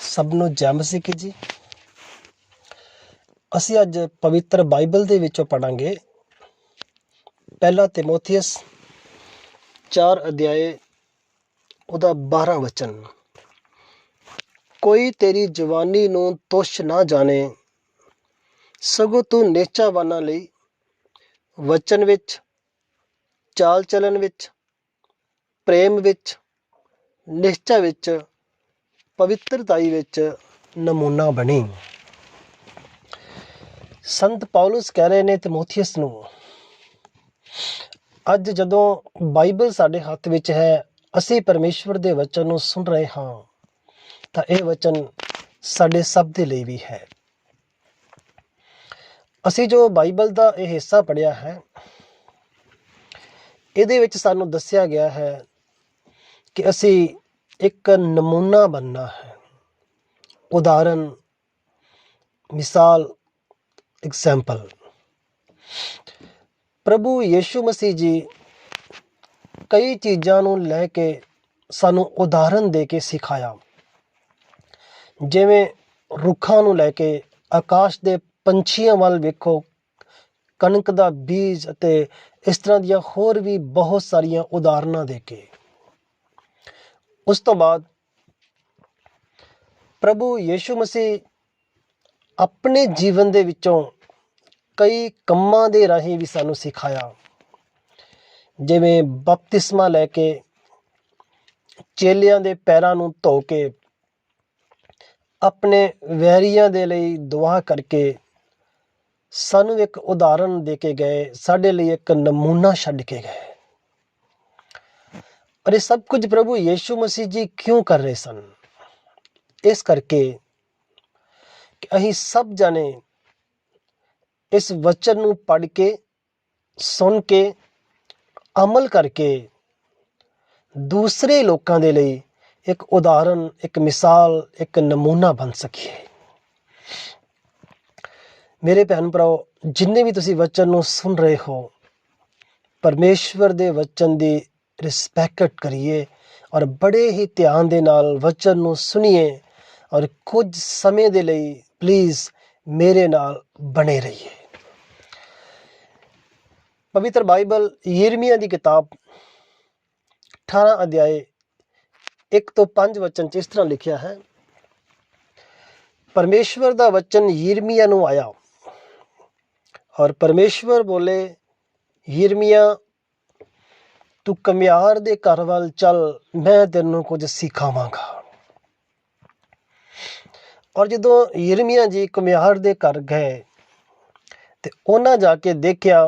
ਸਭ ਨੂੰ ਜੈ ਮਸੀਹ ਜੀ। ਅਸੀਂ ਅੱਜ ਪਵਿੱਤਰ ਬਾਈਬਲ ਦੇ ਵਿੱਚੋਂ ਪੜਾਂਗੇ ਪਹਿਲਾ ਤਿਮੋਥੀਅਸ 4 ਅਧਿਆਏ ਉਹਦਾ 12 ਵਚਨ। ਕੋਈ ਤੇਰੀ ਜਵਾਨੀ ਨੂੰ ਤੁੱਛ ਨਾ ਜਾਣੇ, ਸਗੋਂ ਤੂੰ ਨਿਸ਼ਚਾਵਾਨਾਂ ਲਈ ਵਚਨ ਵਿੱਚ, ਚਾਲ ਚਲਨ ਵਿੱਚ, ਪ੍ਰੇਮ ਵਿੱਚ, ਨਿਸ਼ਚਾ ਵਿੱਚ, ਪਵਿੱਤਰਤਾਈ ਵਿੱਚ ਨਮੂਨਾ ਬਣੀ। ਸੰਤ ਪੌਲੁਸ ਕਹਿ ਰਹੇ ਨੇ ਤਿਮੋਥੀਅਸ ਨੂੰ, ਅੱਜ ਜਦੋਂ ਬਾਈਬਲ ਸਾਡੇ ਹੱਥ ਵਿੱਚ ਹੈ, ਅਸੀਂ ਪਰਮੇਸ਼ਵਰ ਦੇ ਵਚਨ ਨੂੰ ਸੁਣ ਰਹੇ ਹਾਂ, ਤਾਂ ਇਹ ਵਚਨ ਸਾਡੇ ਸਭ ਦੇ ਲਈ ਵੀ ਹੈ। ਅਸੀਂ ਜੋ ਬਾਈਬਲ ਦਾ ਇਹ ਹਿੱਸਾ ਪੜ੍ਹਿਆ ਹੈ, ਇਹਦੇ ਵਿੱਚ ਸਾਨੂੰ ਦੱਸਿਆ ਗਿਆ ਹੈ ਕਿ ਅਸੀਂ ਇੱਕ ਨਮੂਨਾ ਬਣਨਾ ਹੈ। ਉਦਾਹਰਨ, ਮਿਸਾਲ, ਐਗਜ਼ੈਂਪਲ। ਪ੍ਰਭੂ ਯੀਸ਼ੂ ਮਸੀਹ ਜੀ ਕਈ ਚੀਜ਼ਾਂ ਨੂੰ ਲੈ ਕੇ ਸਾਨੂੰ ਉਦਾਹਰਨ ਦੇ ਕੇ ਸਿਖਾਇਆ। ਜਿਵੇਂ ਰੁੱਖਾਂ ਨੂੰ ਲੈ ਕੇ, ਆਕਾਸ਼ ਦੇ ਪੰਛੀਆਂ ਵੱਲ ਵੇਖੋ, ਕਣਕ ਦਾ ਬੀਜ ਅਤੇ ਇਸ ਤਰ੍ਹਾਂ ਦੀਆਂ ਹੋਰ ਵੀ ਬਹੁਤ ਸਾਰੀਆਂ ਉਦਾਹਰਨਾਂ ਦੇ ਕੇ। ਉਸ ਤੋਂ ਬਾਅਦ ਪ੍ਰਭੂ ਯੀਸ਼ੂ ਮਸੀਹ ਆਪਣੇ ਜੀਵਨ ਦੇ ਵਿੱਚੋਂ ਕਈ ਕੰਮਾਂ ਦੇ ਰਾਹੀਂ ਵੀ ਸਾਨੂੰ ਸਿਖਾਇਆ। ਜਿਵੇਂ ਬਪਤਿਸਮਾ ਲੈ ਕੇ, ਚੇਲਿਆਂ ਦੇ ਪੈਰਾਂ ਨੂੰ ਧੋ ਕੇ, ਆਪਣੇ ਵੈਰੀਆਂ ਦੇ ਲਈ ਦੁਆ ਕਰਕੇ ਸਾਨੂੰ ਇੱਕ ਉਦਾਹਰਨ ਦੇ ਕੇ ਗਏ, ਸਾਡੇ ਲਈ ਇੱਕ ਨਮੂਨਾ ਛੱਡ ਕੇ ਗਏ। ਔਰ ਇਹ ਸਭ ਕੁਝ ਪ੍ਰਭੂ ਯੀਸ਼ੂ ਮਸੀਹ ਜੀ ਕਿਉਂ ਕਰ ਰਹੇ ਸਨ? ਇਸ ਕਰਕੇ ਕਿ ਅਸੀਂ ਸਭ ਜਾਣੇ ਇਸ ਵਚਨ ਨੂੰ ਪੜ੍ਹ ਕੇ, ਸੁਣ ਕੇ, ਅਮਲ ਕਰਕੇ ਦੂਸਰੇ ਲੋਕਾਂ ਦੇ ਲਈ ਇੱਕ ਉਦਾਹਰਨ, ਇੱਕ ਮਿਸਾਲ, ਇੱਕ ਨਮੂਨਾ ਬਣ ਸਕੀਏ। ਮੇਰੇ ਭੈਣ ਭਰਾਓ, ਜਿੰਨੇ ਵੀ ਤੁਸੀਂ ਵਚਨ ਨੂੰ ਸੁਣ ਰਹੇ ਹੋ, ਪਰਮੇਸ਼ਵਰ ਦੇ ਵਚਨ ਦੀ ਰਿਸਪੈਕਟ ਕਰੀਏ ਔਰ ਬੜੇ ਹੀ ਧਿਆਨ ਦੇ ਨਾਲ ਵਚਨ ਨੂੰ ਸੁਣੀਏ ਔਰ ਕੁਝ ਸਮੇਂ ਦੇ ਲਈ ਪਲੀਜ਼ ਮੇਰੇ ਨਾਲ ਬਣੇ ਰਹੀਏ। ਪਵਿੱਤਰ ਬਾਈਬਲ ਯਿਰਮੀਆ ਦੀ ਕਿਤਾਬ 18 ਅਧਿਆਏ 1 ਤੋਂ 5 ਵਚਨ 'ਚ ਇਸ ਤਰ੍ਹਾਂ ਲਿਖਿਆ ਹੈ। ਪਰਮੇਸ਼ਵਰ ਦਾ ਵਚਨ ਯਿਰਮੀਆ ਨੂੰ ਆਇਆ ਔਰ ਪਰਮੇਸ਼ਵਰ ਬੋਲੇ, ਯਿਰਮੀਆ ਤੂੰ ਘੁਮਿਆਰ ਦੇ ਘਰ ਵੱਲ ਚੱਲ, ਮੈਂ ਤੈਨੂੰ ਕੁਝ ਸਿਖਾਵਾਂਗਾ। ਔਰ ਜਦੋਂ ਯਿਰਮੀਆ ਜੀ ਘੁਮਿਆਰ ਦੇ ਘਰ ਗਏ ਤੇ ਉਹਨਾਂ ਜਾ ਕੇ ਦੇਖਿਆ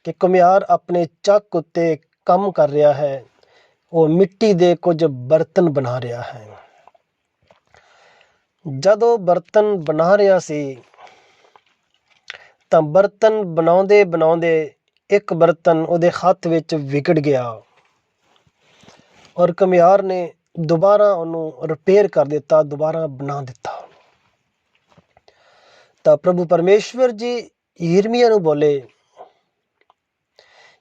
ਕਿ ਘੁਮਿਆਰ ਆਪਣੇ ਚੱਕ ਉੱਤੇ ਕੰਮ ਕਰ ਰਿਹਾ ਹੈ, ਉਹ ਮਿੱਟੀ ਦੇ ਕੁਝ ਬਰਤਨ ਬਣਾ ਰਿਹਾ ਹੈ। ਜਦੋਂ ਬਰਤਨ ਬਣਾ ਰਿਹਾ ਸੀ ਤਾਂ ਬਰਤਨ ਬਣਾਉਂਦੇ ਬਣਾਉਂਦੇ ਇੱਕ ਬਰਤਨ ਉਹਦੇ ਹੱਥ ਵਿੱਚ ਵਿਗੜ ਗਿਆ ਔਰ ਘੁਮਿਆਰ ਨੇ ਦੁਬਾਰਾ ਉਹਨੂੰ ਰਿਪੇਅਰ ਕਰ ਦਿੱਤਾ, ਦੁਬਾਰਾ ਬਣਾ ਦਿੱਤਾ। ਤਾਂ ਪ੍ਰਭੂ ਪਰਮੇਸ਼ਵਰ ਜੀ ਯਿਰਮੀਆ ਨੂੰ ਬੋਲੇ,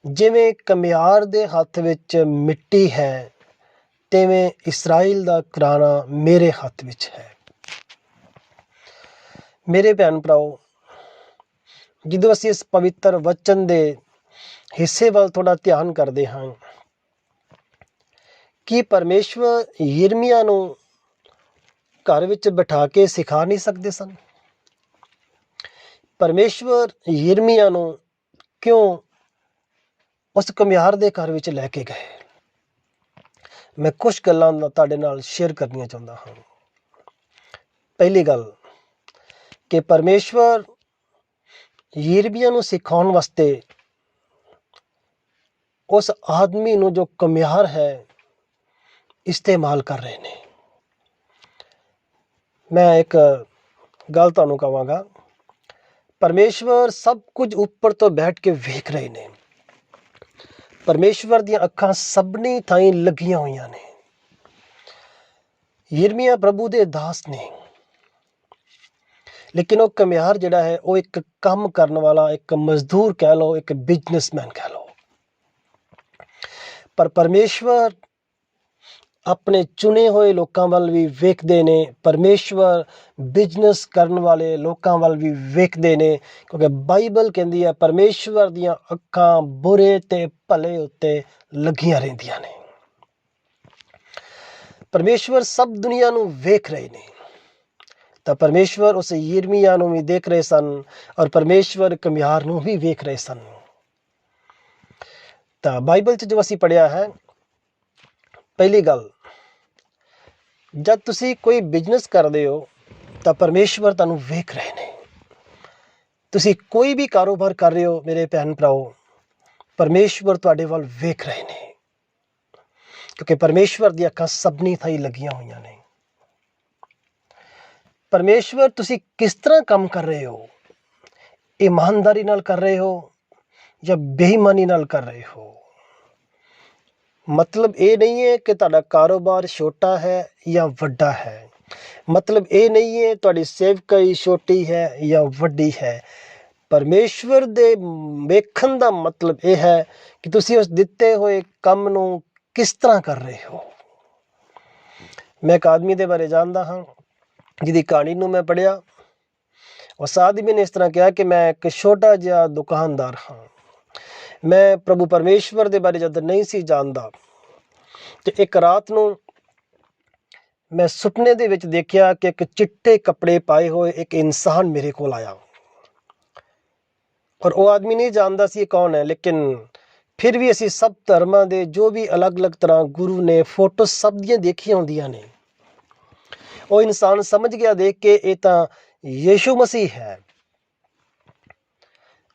ਜਿਵੇਂ ਘੁਮਿਆਰ ਦੇ ਹੱਥ ਵਿੱਚ ਮਿੱਟੀ ਹੈ, ਤਿਵੇਂ ਇਸਰਾਇਲ ਦਾ ਘਰਾਣਾ ਮੇਰੇ ਹੱਥ ਵਿੱਚ ਹੈ। ਮੇਰੇ ਭੈਣ ਭਰਾਓ, ਜਦੋਂ ਅਸੀਂ ਇਸ ਪਵਿੱਤਰ ਵਚਨ ਦੇ ਹਿੱਸੇ ਵੱਲ ਥੋੜ੍ਹਾ ਧਿਆਨ ਕਰਦੇ ਹਾਂ, ਕੀ ਪਰਮੇਸ਼ਵਰ ਯਿਰਮੀਆ ਨੂੰ ਘਰ ਵਿੱਚ ਬਿਠਾ ਕੇ ਸਿਖਾ ਨਹੀਂ ਸਕਦੇ ਸਨ? ਪਰਮੇਸ਼ਵਰ ਯਿਰਮੀਆ ਨੂੰ ਕਿਉਂ ਉਸ ਘੁਮਿਆਰ ਦੇ ਘਰ ਵਿੱਚ ਲੈ ਕੇ ਗਏ? ਮੈਂ ਕੁਝ ਗੱਲਾਂ ਤੁਹਾਡੇ ਨਾਲ ਸ਼ੇਅਰ ਕਰਨੀਆਂ ਚਾਹੁੰਦਾ ਹਾਂ। ਪਹਿਲੀ ਗੱਲ ਕਿ ਪਰਮੇਸ਼ਵਰ ਯਿਰਮੀਆ ਨੂੰ ਸਿਖਾਉਣ ਵਾਸਤੇ ਉਸ ਆਦਮੀ ਨੂੰ ਜੋ ਘੁਮਿਆਰ ਹੈ ਇਸਤੇਮਾਲ ਕਰ ਰਹੇ ਨੇ। ਮੈਂ ਇੱਕ ਗੱਲ ਤੁਹਾਨੂੰ ਕਹਾਂਗਾ, ਪਰਮੇਸ਼ਵਰ ਸਭ ਕੁਝ ਉੱਪਰ ਤੋਂ ਬੈਠ ਕੇ ਵੇਖ ਰਹੇ ਨੇ। ਪਰਮੇਸ਼ਵਰ ਦੀਆਂ ਅੱਖਾਂ ਸਭਨੀ ਥਾਈਂ ਲੱਗੀਆਂ ਹੋਈਆਂ ਨੇ। ਯਿਰਮੀਆ ਪ੍ਰਭੂ ਦੇ ਦਾਸ ਨੇ, ਲੇਕਿਨ ਉਹ ਘੁਮਿਆਰ ਜਿਹੜਾ ਹੈ ਉਹ ਇੱਕ ਕੰਮ ਕਰਨ ਵਾਲਾ, ਇੱਕ ਮਜ਼ਦੂਰ ਕਹਿ ਲਓ, ਇੱਕ ਬਿਜ਼ਨਸਮੈਨ ਕਹਿ ਲਓ। ਪਰ ਪਰਮੇਸ਼ਵਰ ਆਪਣੇ ਚੁਣੇ ਹੋਏ ਲੋਕਾਂ ਵੱਲ ਵੀ ਵੇਖਦੇ ਨੇ। ਪਰਮੇਸ਼ਵਰ ਬਿਜ਼ਨਸ ਕਰਨ ਵਾਲੇ ਲੋਕਾਂ ਵੱਲ ਵੀ ਵੇਖਦੇ ਨੇ, ਕਿਉਂਕਿ ਬਾਈਬਲ ਕਹਿੰਦੀ ਹੈ ਪਰਮੇਸ਼ਵਰ ਦੀਆਂ ਅੱਖਾਂ ਬੁਰੇ ਤੇ ਭਲੇ ਉੱਤੇ ਲੱਗੀਆਂ ਰਹਿੰਦੀਆਂ ਨੇ। ਪਰਮੇਸ਼ਵਰ ਸਭ ਦੁਨੀਆ ਨੂੰ ਵੇਖ ਰਹੇ ਨੇ। ਤਾਂ ਪਰਮੇਸ਼ਵਰ ਉਸ ਯਿਰਮੀਆ ਨੂੰ ਵੀ ਦੇਖ ਰਹੇ ਸਨ, ਔਰ ਪਰਮੇਸ਼ਵਰ ਘੁਮਿਆਰ ਨੂੰ ਵੀ ਵੇਖ ਰਹੇ ਸਨ। ਤਾਂ ਬਾਈਬਲ 'ਚ ਜੋ ਅਸੀਂ ਪੜ੍ਹਿਆ ਹੈ, ਪਹਿਲੀ ਗੱਲ, ਜਦ ਤੁਸੀਂ ਕੋਈ ਬਿਜ਼ਨਸ ਕਰਦੇ ਹੋ ਤਾਂ ਪਰਮੇਸ਼ਵਰ ਤੁਹਾਨੂੰ ਵੇਖ ਰਹੇ ਨੇ। ਤੁਸੀਂ ਕੋਈ ਵੀ ਕਾਰੋਬਾਰ ਕਰ ਰਹੇ ਹੋ ਮੇਰੇ ਭੈਣ ਭਰਾਓ, ਪਰਮੇਸ਼ਵਰ ਤੁਹਾਡੇ ਵੱਲ ਵੇਖ ਰਹੇ ਨੇ, ਕਿਉਂਕਿ ਪਰਮੇਸ਼ਵਰ ਦੀਆਂ ਅੱਖਾਂ ਸਭਨੀ ਥਾਈਂ ਲੱਗੀਆਂ ਹੋਈਆਂ ਨੇ। ਪਰਮੇਸ਼ਵਰ ਤੁਸੀਂ ਕਿਸ ਤਰ੍ਹਾਂ ਕੰਮ ਕਰ ਰਹੇ ਹੋ, ਇਮਾਨਦਾਰੀ ਨਾਲ ਕਰ ਰਹੇ ਹੋ ਜਾਂ ਬੇਈਮਾਨੀ ਨਾਲ ਕਰ ਰਹੇ ਹੋ। ਮਤਲਬ ਇਹ ਨਹੀਂ ਹੈ ਕਿ ਤੁਹਾਡਾ ਕਾਰੋਬਾਰ ਛੋਟਾ ਹੈ ਜਾਂ ਵੱਡਾ ਹੈ। ਮਤਲਬ ਇਹ ਨਹੀਂ ਹੈ ਤੁਹਾਡੀ ਸੇਵਕਾਈ ਛੋਟੀ ਹੈ ਜਾਂ ਵੱਡੀ ਹੈ। ਪਰਮੇਸ਼ਵਰ ਦੇ ਵੇਖਣ ਦਾ ਮਤਲਬ ਇਹ ਹੈ ਕਿ ਤੁਸੀਂ ਉਸ ਦਿੱਤੇ ਹੋਏ ਕੰਮ ਨੂੰ ਕਿਸ ਤਰ੍ਹਾਂ ਕਰ ਰਹੇ ਹੋ। ਮੈਂ ਇੱਕ ਆਦਮੀ ਦੇ ਬਾਰੇ ਜਾਣਦਾ ਹਾਂ ਜਿਹਦੀ ਕਹਾਣੀ ਨੂੰ ਮੈਂ ਪੜ੍ਹਿਆ। ਉਸ ਆਦਮੀ ਨੇ ਇਸ ਤਰ੍ਹਾਂ ਕਿਹਾ ਕਿ ਮੈਂ ਇੱਕ ਛੋਟਾ ਜਿਹਾ ਦੁਕਾਨਦਾਰ ਹਾਂ। ਮੈਂ ਪ੍ਰਭੂ ਪਰਮੇਸ਼ਵਰ ਦੇ ਬਾਰੇ ਜਦ ਨਹੀਂ ਸੀ ਜਾਣਦਾ, ਤੇ ਇੱਕ ਰਾਤ ਨੂੰ ਮੈਂ ਸੁਪਨੇ ਦੇ ਵਿੱਚ ਦੇਖਿਆ ਕਿ ਇੱਕ ਚਿੱਟੇ ਕੱਪੜੇ ਪਾਏ ਹੋਏ ਇੱਕ ਇਨਸਾਨ ਮੇਰੇ ਕੋਲ ਆਇਆ, ਔਰ ਉਹ ਆਦਮੀ ਨਹੀਂ ਜਾਣਦਾ ਸੀ ਇਹ ਕੌਣ ਹੈ। ਲੇਕਿਨ ਫਿਰ ਵੀ ਅਸੀਂ ਸਭ ਧਰਮਾਂ ਦੇ ਜੋ ਵੀ ਅਲੱਗ-ਅਲੱਗ ਤਰ੍ਹਾਂ ਗੁਰੂ ਨੇ ਫੋਟੋ ਸਭ ਦੀਆਂ ਦੇਖੀਆਂ ਹੁੰਦੀਆਂ ਨੇ। ਉਹ ਇਨਸਾਨ ਸਮਝ ਗਿਆ ਦੇਖ ਕੇ ਇਹ ਤਾਂ ਯੀਸ਼ੂ ਮਸੀਹ ਹੈ।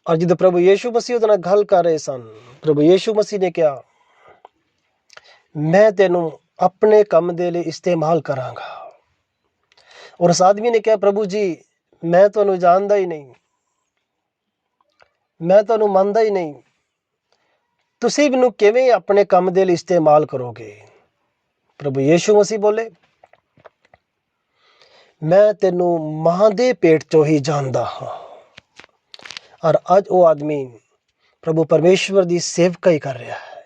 ਔਰ ਜਦੋਂ ਪ੍ਰਭੂ ਯੀਸ਼ੂ ਮਸੀਹ ਉਹਦੇ ਨਾਲ ਗੱਲ ਕਰ ਰਹੇ ਸਨ, ਪ੍ਰਭੂ ਯੀਸ਼ੂ ਮਸੀਹ ਨੇ ਕਿਹਾ, ਮੈਂ ਤੈਨੂੰ ਆਪਣੇ ਕੰਮ ਦੇ ਲਈ ਇਸਤੇਮਾਲ ਕਰਾਂਗਾ। ਔਰ ਉਸ ਆਦਮੀ ਨੇ ਕਿਹਾ, ਪ੍ਰਭੂ ਜੀ ਮੈਂ ਤੁਹਾਨੂੰ ਜਾਣਦਾ ਹੀ ਨਹੀਂ, ਮੈਂ ਤੁਹਾਨੂੰ ਮੰਨਦਾ ਹੀ ਨਹੀਂ, ਤੁਸੀਂ ਮੈਨੂੰ ਕਿਵੇਂ ਆਪਣੇ ਕੰਮ ਦੇ ਲਈ ਇਸਤੇਮਾਲ ਕਰੋਗੇ। ਪ੍ਰਭੂ ਯੀਸ਼ੂ ਮਸੀਹ ਬੋਲੇ, ਮੈਂ ਤੈਨੂੰ ਮਾਂ ਦੇ ਪੇਟ ਚੋਂ ਹੀ ਜਾਣਦਾ ਹਾਂ। ਔਰ ਅੱਜ ਉਹ ਆਦਮੀ ਪ੍ਰਭੂ ਪਰਮੇਸ਼ਵਰ ਦੀ ਸੇਵਕਾਈ ਕਰ ਰਿਹਾ ਹੈ।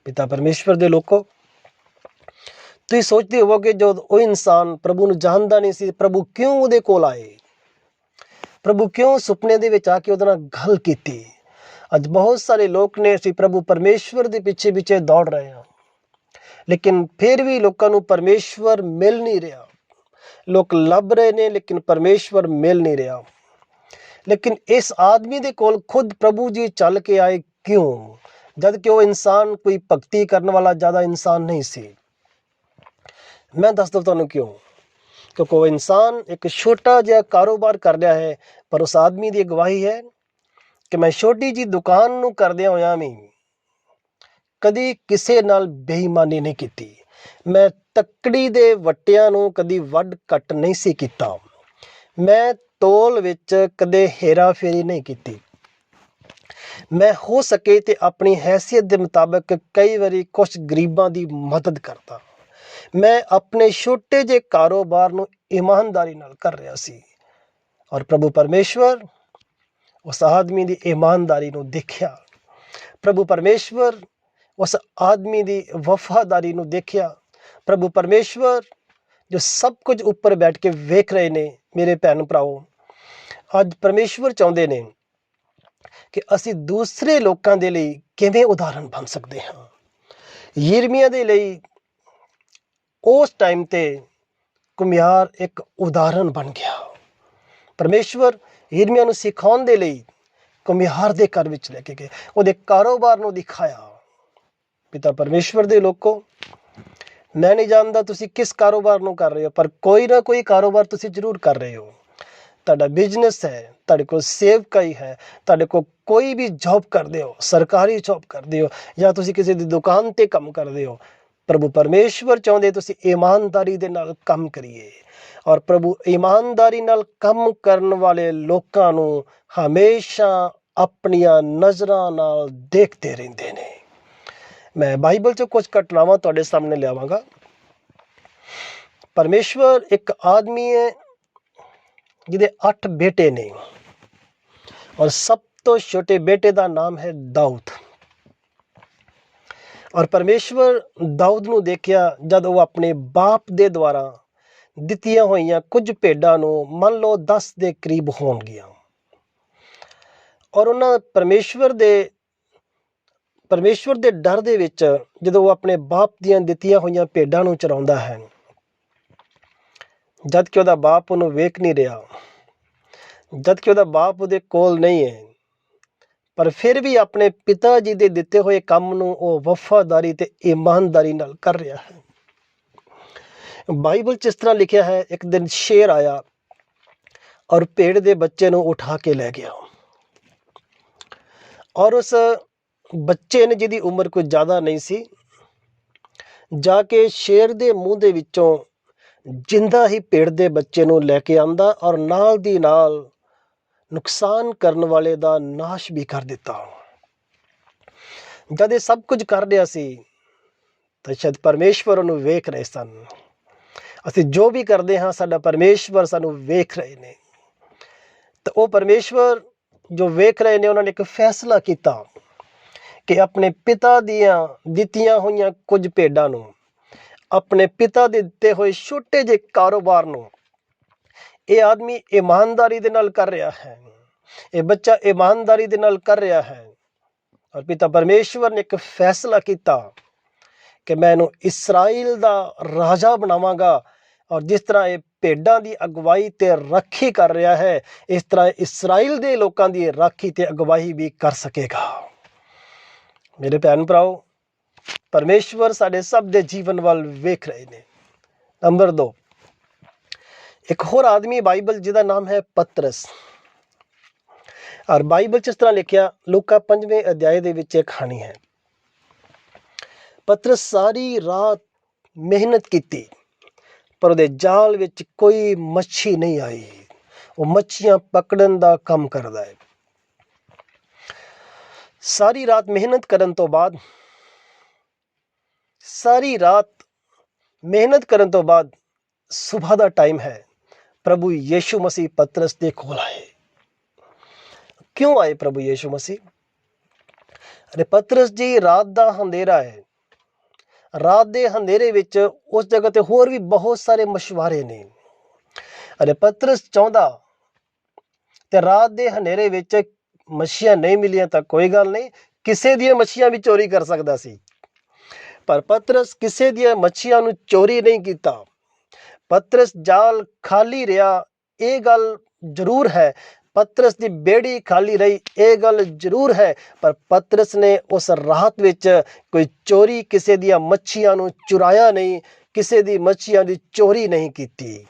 ਪਿਤਾ ਪਰਮੇਸ਼ਵਰ ਦੇ ਲੋਕੋ, ਤੁਸੀਂ ਸੋਚਦੇ ਹੋਵੋਗੇ ਜੋ ਉਹ ਇਨਸਾਨ ਪ੍ਰਭੂ ਨੂੰ ਜਾਣਦਾ ਨਹੀਂ ਸੀ, ਪ੍ਰਭੂ ਕਿਉਂ ਉਹਦੇ ਕੋਲ ਆਏ, ਪ੍ਰਭੂ ਕਿਉਂ ਸੁਪਨੇ ਦੇ ਵਿੱਚ ਆ ਕੇ ਉਹਦੇ ਨਾਲ ਗੱਲ ਕੀਤੀ। ਅੱਜ ਬਹੁਤ ਸਾਰੇ ਲੋਕ ਨੇ, ਅਸੀਂ ਪ੍ਰਭੂ ਪਰਮੇਸ਼ਵਰ ਦੇ ਪਿੱਛੇ ਪਿੱਛੇ ਦੌੜ ਰਹੇ ਹਾਂ, ਲੇਕਿਨ ਫਿਰ ਵੀ ਲੋਕਾਂ ਨੂੰ ਪਰਮੇਸ਼ਵਰ ਮਿਲ ਨਹੀਂ ਰਿਹਾ। ਲੋਕ ਲੱਭ ਰਹੇ ਨੇ ਲੇਕਿਨ ਪਰਮੇਸ਼ਵਰ ਮਿਲ ਨਹੀਂ ਰਿਹਾ। ਲੇਕਿਨ ਇਸ ਆਦਮੀ ਦੇ ਕੋਲ ਖੁਦ ਪ੍ਰਭੂ ਜੀ ਚੱਲ ਕੇ ਆਏ, ਕਿਉਂ? ਜਦ ਕਿ ਉਹ ਇਨਸਾਨ ਕੋਈ ਭਗਤੀ ਕਰਨ ਵਾਲਾ ਜ਼ਿਆਦਾ ਇਨਸਾਨ ਨਹੀਂ ਸੀ। ਮੈਂ ਦੱਸਦਾ ਤੁਹਾਨੂੰ ਕਿਉਂ। ਕਿਉਂਕਿ ਉਹ ਇਨਸਾਨ ਇੱਕ ਛੋਟਾ ਜਿਹਾ ਕਾਰੋਬਾਰ ਕਰ ਰਿਹਾ ਹੈ, ਪਰ ਉਸ ਆਦਮੀ ਦੀ ਅਗਵਾਈ ਹੈ ਕਿ ਮੈਂ ਛੋਟੀ ਜੀ ਦੁਕਾਨ ਨੂੰ ਕਰਦਿਆਂ ਹੋਇਆਂ ਵੀ ਕਦੀ ਕਿਸੇ ਨਾਲ ਬੇਈਮਾਨੀ ਨਹੀਂ ਕੀਤੀ। ਮੈਂ ਤੱਕੜੀ ਦੇ ਵੱਟਿਆਂ ਨੂੰ ਕਦੀ ਵੱਢ ਘੱਟ ਨਹੀਂ ਸੀ ਕੀਤਾ। ਮੈਂ ਤੋਲ ਵਿੱਚ ਕਦੇ ਹੇਰਾ ਫੇਰੀ ਨਹੀਂ ਕੀਤੀ। ਮੈਂ ਹੋ ਸਕੇ ਤੇ ਆਪਣੀ ਹੈਸੀਅਤ ਦੇ ਮੁਤਾਬਕ ਕਈ ਵਾਰੀ ਕੁਝ ਗਰੀਬਾਂ ਦੀ ਮਦਦ ਕਰਦਾ। ਮੈਂ ਆਪਣੇ ਛੋਟੇ ਜਿਹੇ ਕਾਰੋਬਾਰ ਨੂੰ ਇਮਾਨਦਾਰੀ ਨਾਲ ਕਰ ਰਿਹਾ ਸੀ। ਔਰ ਪ੍ਰਭੂ ਪਰਮੇਸ਼ਵਰ ਉਸ ਆਦਮੀ ਦੀ ਇਮਾਨਦਾਰੀ ਨੂੰ ਦੇਖਿਆ। ਪ੍ਰਭੂ ਪਰਮੇਸ਼ਵਰ ਉਸ ਆਦਮੀ ਦੀ ਵਫਾਦਾਰੀ ਨੂੰ ਦੇਖਿਆ। ਪ੍ਰਭੂ ਪਰਮੇਸ਼ਵਰ ਜੋ ਸਭ ਕੁਝ ਉੱਪਰ ਬੈਠ ਕੇ ਵੇਖ ਰਹੇ ਨੇ, ਮੇਰੇ ਭੈਣ ਭਰਾਓ, ਅੱਜ ਪਰਮੇਸ਼ਵਰ ਚਾਹੁੰਦੇ ਨੇ ਕਿ ਅਸੀਂ ਦੂਸਰੇ ਲੋਕਾਂ ਦੇ ਲਈ ਕਿਵੇਂ ਉਦਾਹਰਣ ਬਣ ਸਕਦੇ ਹਾਂ। ਯਿਰਮੀਆ ਦੇ ਲਈ ਉਸ ਟਾਈਮ ਤੇ ਘੁਮਿਆਰ ਇੱਕ ਉਦਾਹਰਣ ਬਣ ਗਿਆ। ਪਰਮੇਸ਼ਵਰ ਯਿਰਮੀਆ ਨੂੰ ਸਿਖਾਉਣ ਦੇ ਲਈ ਘੁਮਿਆਰ ਦੇ ਘਰ ਵਿੱਚ ਲੈ ਕੇ ਗਏ, ਉਹਦੇ ਕਾਰੋਬਾਰ ਨੂੰ ਦਿਖਾਇਆ। ਪਿਤਾ ਪਰਮੇਸ਼ਵਰ ਦੇ ਲੋਕੋ, ਮੈਂ ਨਹੀਂ ਜਾਣਦਾ ਤੁਸੀਂ ਕਿਸ ਕਾਰੋਬਾਰ ਨੂੰ ਕਰ ਰਹੇ ਹੋ, ਪਰ ਕੋਈ ਨਾ ਕੋਈ ਕਾਰੋਬਾਰ ਤੁਸੀਂ ਜ਼ਰੂਰ ਕਰ ਰਹੇ ਹੋ। ਤੁਹਾਡਾ ਬਿਜ਼ਨਸ ਹੈ, ਤੁਹਾਡੇ ਕੋਲ ਸੇਵਕਾਈ ਹੈ, ਤੁਹਾਡੇ ਕੋਲ ਕੋਈ ਵੀ ਜੌਬ ਕਰਦੇ ਹੋ, ਸਰਕਾਰੀ ਜੌਬ ਕਰਦੇ ਹੋ ਜਾਂ ਤੁਸੀਂ ਕਿਸੇ ਦੀ ਦੁਕਾਨ ਤੇ ਕੰਮ ਕਰਦੇ ਹੋ। ਪ੍ਰਭੂ ਪਰਮੇਸ਼ਵਰ ਚਾਹੁੰਦੇ ਤੁਸੀਂ ਇਮਾਨਦਾਰੀ ਦੇ ਨਾਲ ਕੰਮ ਕਰੀਏ। ਔਰ ਪ੍ਰਭੂ ਇਮਾਨਦਾਰੀ ਨਾਲ ਕੰਮ ਕਰਨ ਵਾਲੇ ਲੋਕਾਂ ਨੂੰ ਹਮੇਸ਼ਾ ਆਪਣੀਆਂ ਨਜ਼ਰਾਂ ਨਾਲ ਦੇਖਦੇ ਰਹਿੰਦੇ ਨੇ। ਮੈਂ ਬਾਈਬਲ 'ਚੋਂ ਕੁਝ ਘਟਨਾਵਾਂ ਤੁਹਾਡੇ ਸਾਹਮਣੇ ਲਿਆਵਾਂਗਾ। ਪਰਮੇਸ਼ਵਰ ਇੱਕ ਆਦਮੀ ਹੈ ਜਿਹਦੇ 8 ਬੇਟੇ ਨੇ, ਔਰ ਸਭ ਤੋਂ ਛੋਟੇ ਬੇਟੇ ਦਾ ਨਾਮ ਹੈ ਦਾਊਦ। ਔਰ ਪਰਮੇਸ਼ਵਰ ਦਾਊਦ ਨੂੰ ਦੇਖਿਆ ਜਦ ਉਹ ਆਪਣੇ ਬਾਪ ਦੇ ਦੁਆਰਾ ਦਿੱਤੀਆਂ ਹੋਈਆਂ ਕੁਝ ਭੇਡਾਂ ਨੂੰ ਮੰਨ ਲਓ 10 ਦੇ ਕਰੀਬ ਹੋਣਗੀਆਂ, ਔਰ ਉਹਨਾਂ ਪਰਮੇਸ਼ਵਰ ਦੇ ਡਰ ਦੇ ਵਿੱਚ ਜਦੋਂ ਉਹ ਆਪਣੇ ਬਾਪ ਦੀਆਂ ਦਿੱਤੀਆਂ ਹੋਈਆਂ ਭੇਡਾਂ ਨੂੰ ਚਰਾਉਂਦਾ ਹੈ, ਜਦ ਕਿ ਉਹਦਾ ਬਾਪ ਉਹਨੂੰ ਵੇਖ ਨਹੀਂ ਰਿਹਾ, ਜਦ ਕਿ ਉਹਦਾ ਬਾਪ ਉਹਦੇ ਕੋਲ ਨਹੀਂ ਹੈ, ਪਰ ਫਿਰ ਵੀ ਆਪਣੇ ਪਿਤਾ ਜੀ ਦੇ ਦਿੱਤੇ ਹੋਏ ਕੰਮ ਨੂੰ ਉਹ ਵਫਾਦਾਰੀ ਤੇ ਇਮਾਨਦਾਰੀ ਨਾਲ ਕਰ ਰਿਹਾ ਹੈ। ਬਾਈਬਲ 'ਚ ਇਸ ਤਰ੍ਹਾਂ ਲਿਖਿਆ ਹੈ, ਇੱਕ ਦਿਨ ਸ਼ੇਰ ਆਇਆ ਔਰ ਭੇਡ ਦੇ ਬੱਚੇ ਨੂੰ ਉਠਾ ਕੇ ਲੈ ਗਿਆ, ਔਰ ਉਸ ਬੱਚੇ ਨੇ, ਜਿਹਦੀ ਉਮਰ ਕੋਈ ਜ਼ਿਆਦਾ ਨਹੀਂ ਸੀ, ਜਾ ਕੇ ਸ਼ੇਰ ਦੇ ਮੂੰਹ ਦੇ ਵਿੱਚੋਂ ਜਿੰਦਾ ਹੀ ਭੇਡ ਦੇ ਬੱਚੇ ਨੂੰ ਲੈ ਕੇ ਆਂਦਾ ਔਰ ਨਾਲ ਦੀ ਨਾਲ ਨੁਕਸਾਨ ਕਰਨ ਵਾਲੇ ਦਾ ਨਾਸ਼ ਵੀ ਕਰ ਦਿੱਤਾ। ਜਦ ਇਹ ਸਭ ਕੁਝ ਕਰ ਰਿਹਾ ਸੀ ਤਾਂ ਸ਼ਾਇਦ ਪਰਮੇਸ਼ਵਰ ਉਹਨੂੰ ਵੇਖ ਰਹੇ ਸਨ। ਅਸੀਂ ਜੋ ਵੀ ਕਰਦੇ ਹਾਂ, ਸਾਡਾ ਪਰਮੇਸ਼ਵਰ ਸਾਨੂੰ ਵੇਖ ਰਹੇ ਨੇ। ਤਾਂ ਉਹ ਪਰਮੇਸ਼ਵਰ ਜੋ ਵੇਖ ਰਹੇ ਨੇ, ਉਹਨਾਂ ਨੇ ਇੱਕ ਫੈਸਲਾ ਕੀਤਾ ਕਿ ਆਪਣੇ ਪਿਤਾ ਦੀਆਂ ਦਿੱਤੀਆਂ ਹੋਈਆਂ ਕੁਝ ਭੇਡਾਂ ਨੂੰ, ਆਪਣੇ ਪਿਤਾ ਦੇ ਦਿੱਤੇ ਹੋਏ ਛੋਟੇ ਜਿਹੇ ਕਾਰੋਬਾਰ ਨੂੰ ਇਹ ਆਦਮੀ ਇਮਾਨਦਾਰੀ ਦੇ ਨਾਲ ਕਰ ਰਿਹਾ ਹੈ, ਇਹ ਬੱਚਾ ਇਮਾਨਦਾਰੀ ਦੇ ਨਾਲ ਕਰ ਰਿਹਾ ਹੈ। ਔਰ ਪਿਤਾ ਪਰਮੇਸ਼ਵਰ ਨੇ ਇੱਕ ਫੈਸਲਾ ਕੀਤਾ ਕਿ ਮੈਂ ਇਹਨੂੰ ਇਸਰਾਇਲ ਦਾ ਰਾਜਾ ਬਣਾਵਾਂਗਾ, ਔਰ ਜਿਸ ਤਰ੍ਹਾਂ ਇਹ ਭੇਡਾਂ ਦੀ ਅਗਵਾਈ ਤੇ ਰਾਖੀ ਕਰ ਰਿਹਾ ਹੈ, ਇਸ ਤਰ੍ਹਾਂ ਇਸਰਾਇਲ ਦੇ ਲੋਕਾਂ ਦੀ ਰਾਖੀ ਤੇ ਅਗਵਾਈ ਵੀ ਕਰ ਸਕੇਗਾ। ਮੇਰੇ ਭੈਣ ਭਰਾਓ, ਪਰਮੇਸ਼ਵਰ ਸਾਡੇ ਸਭ ਦੇ ਜੀਵਨ ਵੱਲ ਵੇਖ ਰਹੇ ਨੇ। ਨੰਬਰ 2, ਇੱਕ ਹੋਰ ਆਦਮੀ ਬਾਈਬਲ ਜਿਹਦਾ ਨਾਮ ਹੈ ਪਤਰਸ। ਔਰ ਬਾਈਬਲ 'ਚ ਇਸ ਤਰ੍ਹਾਂ ਲਿਖਿਆ, ਲੂਕਾ 5ਵੇਂ ਅਧਿਆਏ ਦੇ ਵਿੱਚ ਇੱਕ ਕਹਾਣੀ ਹੈ। ਪਤਰਸ ਸਾਰੀ ਰਾਤ ਮਿਹਨਤ ਕੀਤੀ, ਪਰ ਉਹਦੇ ਜਾਲ ਵਿੱਚ ਕੋਈ ਮੱਛੀ ਨਹੀਂ ਆਈ। ਉਹ ਮੱਛੀਆਂ ਪਕੜਨ ਦਾ ਕੰਮ ਕਰਦਾ ਹੈ। ਸਾਰੀ ਰਾਤ ਮਿਹਨਤ ਕਰਨ ਤੋਂ ਬਾਅਦ ਸੁਬਹ ਦਾ ਟਾਈਮ ਹੈ। ਪ੍ਰਭੂ ਯੀਸ਼ੂ ਮਸੀਹ ਪਤਰਸ ਦੇ ਕੋਲ ਆਏ। ਕਿਉਂ ਆਏ ਪ੍ਰਭੂ ਯੀਸ਼ੂ ਮਸੀਹ? ਅਰੇ ਪਤਰਸ ਜੀ, ਰਾਤ ਦਾ ਹਨੇਰਾ ਹੈ। ਰਾਤ ਦੇ ਹਨੇਰੇ ਵਿੱਚ ਉਸ ਜਗ੍ਹਾ ਤੇ ਹੋਰ ਵੀ ਬਹੁਤ ਸਾਰੇ ਮਛੁਆਰੇ ਨੇ। ਅਰੇ ਪਤਰਸ ਚਾਹੁੰਦਾ ਤੇ ਰਾਤ ਦੇ ਹਨੇਰੇ ਵਿੱਚ ਮੱਛੀਆਂ ਨਹੀਂ ਮਿਲੀਆਂ ਤਾਂ ਕੋਈ ਗੱਲ ਨਹੀਂ, ਕਿਸੇ ਦੀਆਂ ਮੱਛੀਆਂ ਵੀ ਚੋਰੀ ਕਰ ਸਕਦਾ ਸੀ। ਪਰ ਪਤਰਸ ਕਿਸੇ ਦੀਆਂ ਮੱਛੀਆਂ ਨੂੰ ਚੋਰੀ ਨਹੀਂ ਕੀਤਾ। ਪਤਰਸ ਜਾਲ ਖਾਲੀ ਰਿਹਾ, ਇਹ ਗੱਲ ਜ਼ਰੂਰ ਹੈ। ਪਤਰਸ ਦੀ ਬੇੜੀ ਖਾਲੀ ਰਹੀ, ਇਹ ਗੱਲ ਜ਼ਰੂਰ ਹੈ। ਪਰ ਪਤਰਸ ਨੇ ਉਸ ਰਾਤ ਵਿੱਚ ਕੋਈ ਚੋਰੀ, ਕਿਸੇ ਦੀਆਂ ਮੱਛੀਆਂ ਨੂੰ ਚੁਰਾਇਆ ਨਹੀਂ, ਕਿਸੇ ਦੀ ਮੱਛੀਆਂ ਦੀ ਚੋਰੀ ਨਹੀਂ ਕੀਤੀ।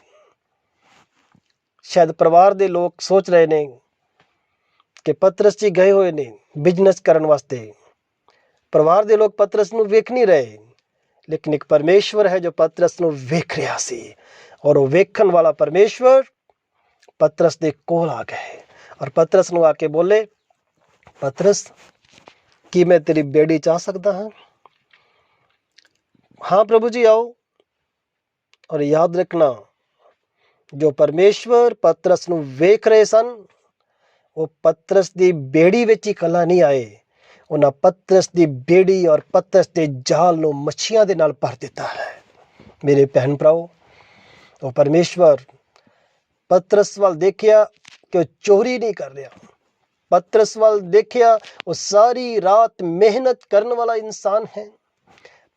ਸ਼ਾਇਦ ਪਰਿਵਾਰ ਦੇ ਲੋਕ ਸੋਚ ਰਹੇ ਨੇ ਕਿ ਪਤਰਸ ਜੀ ਗਏ ਹੋਏ ਨੇ ਬਿਜ਼ਨਸ ਕਰਨ ਵਾਸਤੇ। ਪਰਿਵਾਰ ਦੇ ਲੋਕ ਪਤਰਸ ਨੂੰ ਵੇਖ ਨਹੀਂ ਰਹੇ, ਲੇਕਿਨ ਇੱਕ ਪਰਮੇਸ਼ਵਰ ਹੈ ਜੋ ਪਤਰਸ ਨੂੰ ਵੇਖ ਰਿਹਾ ਸੀ। ਔਰ ਉਹ ਵੇਖਣ ਵਾਲਾ ਪਰਮੇਸ਼ਵਰ ਪਤਰਸ ਦੇ ਕੋਲ ਆ ਗਏ ਔਰ ਪਤਰਸ ਨੂੰ ਆ ਕੇ ਬੋਲੇ, ਪਤਰਸ, ਕੀ ਮੈਂ ਤੇਰੀ ਬੇੜੀ 'ਚ ਆ ਸਕਦਾ ਹਾਂ? ਹਾਂ ਪ੍ਰਭੂ ਜੀ, ਆਓ। ਔਰ ਯਾਦ ਰੱਖਣਾ, ਜੋ ਪਰਮੇਸ਼ਵਰ ਪਤਰਸ ਨੂੰ ਵੇਖ ਰਹੇ ਸਨ, ਉਹ ਪਤਰਸ ਦੀ ਬੇੜੀ ਵਿੱਚ ਹੀ ਇਕੱਲਾ ਨਹੀਂ ਆਏ। ਉਹਨਾਂ ਪਤਰਸ ਦੀ ਬੇੜੀ ਔਰ ਪਤਰਸ ਦੇ ਜਾਲ ਨੂੰ ਮੱਛੀਆਂ ਦੇ ਨਾਲ ਭਰ ਦਿੱਤਾ ਹੈ। ਮੇਰੇ ਭੈਣ ਭਰਾਓ, ਉਹ ਪਰਮੇਸ਼ਵਰ ਪਤਰਸ ਵੱਲ ਦੇਖਿਆ ਕਿ ਉਹ ਚੋਰੀ ਨਹੀਂ ਕਰ ਰਿਹਾ। ਪਤਰਸ ਵੱਲ ਦੇਖਿਆ, ਉਹ ਸਾਰੀ ਰਾਤ ਮਿਹਨਤ ਕਰਨ ਵਾਲਾ ਇਨਸਾਨ ਹੈ।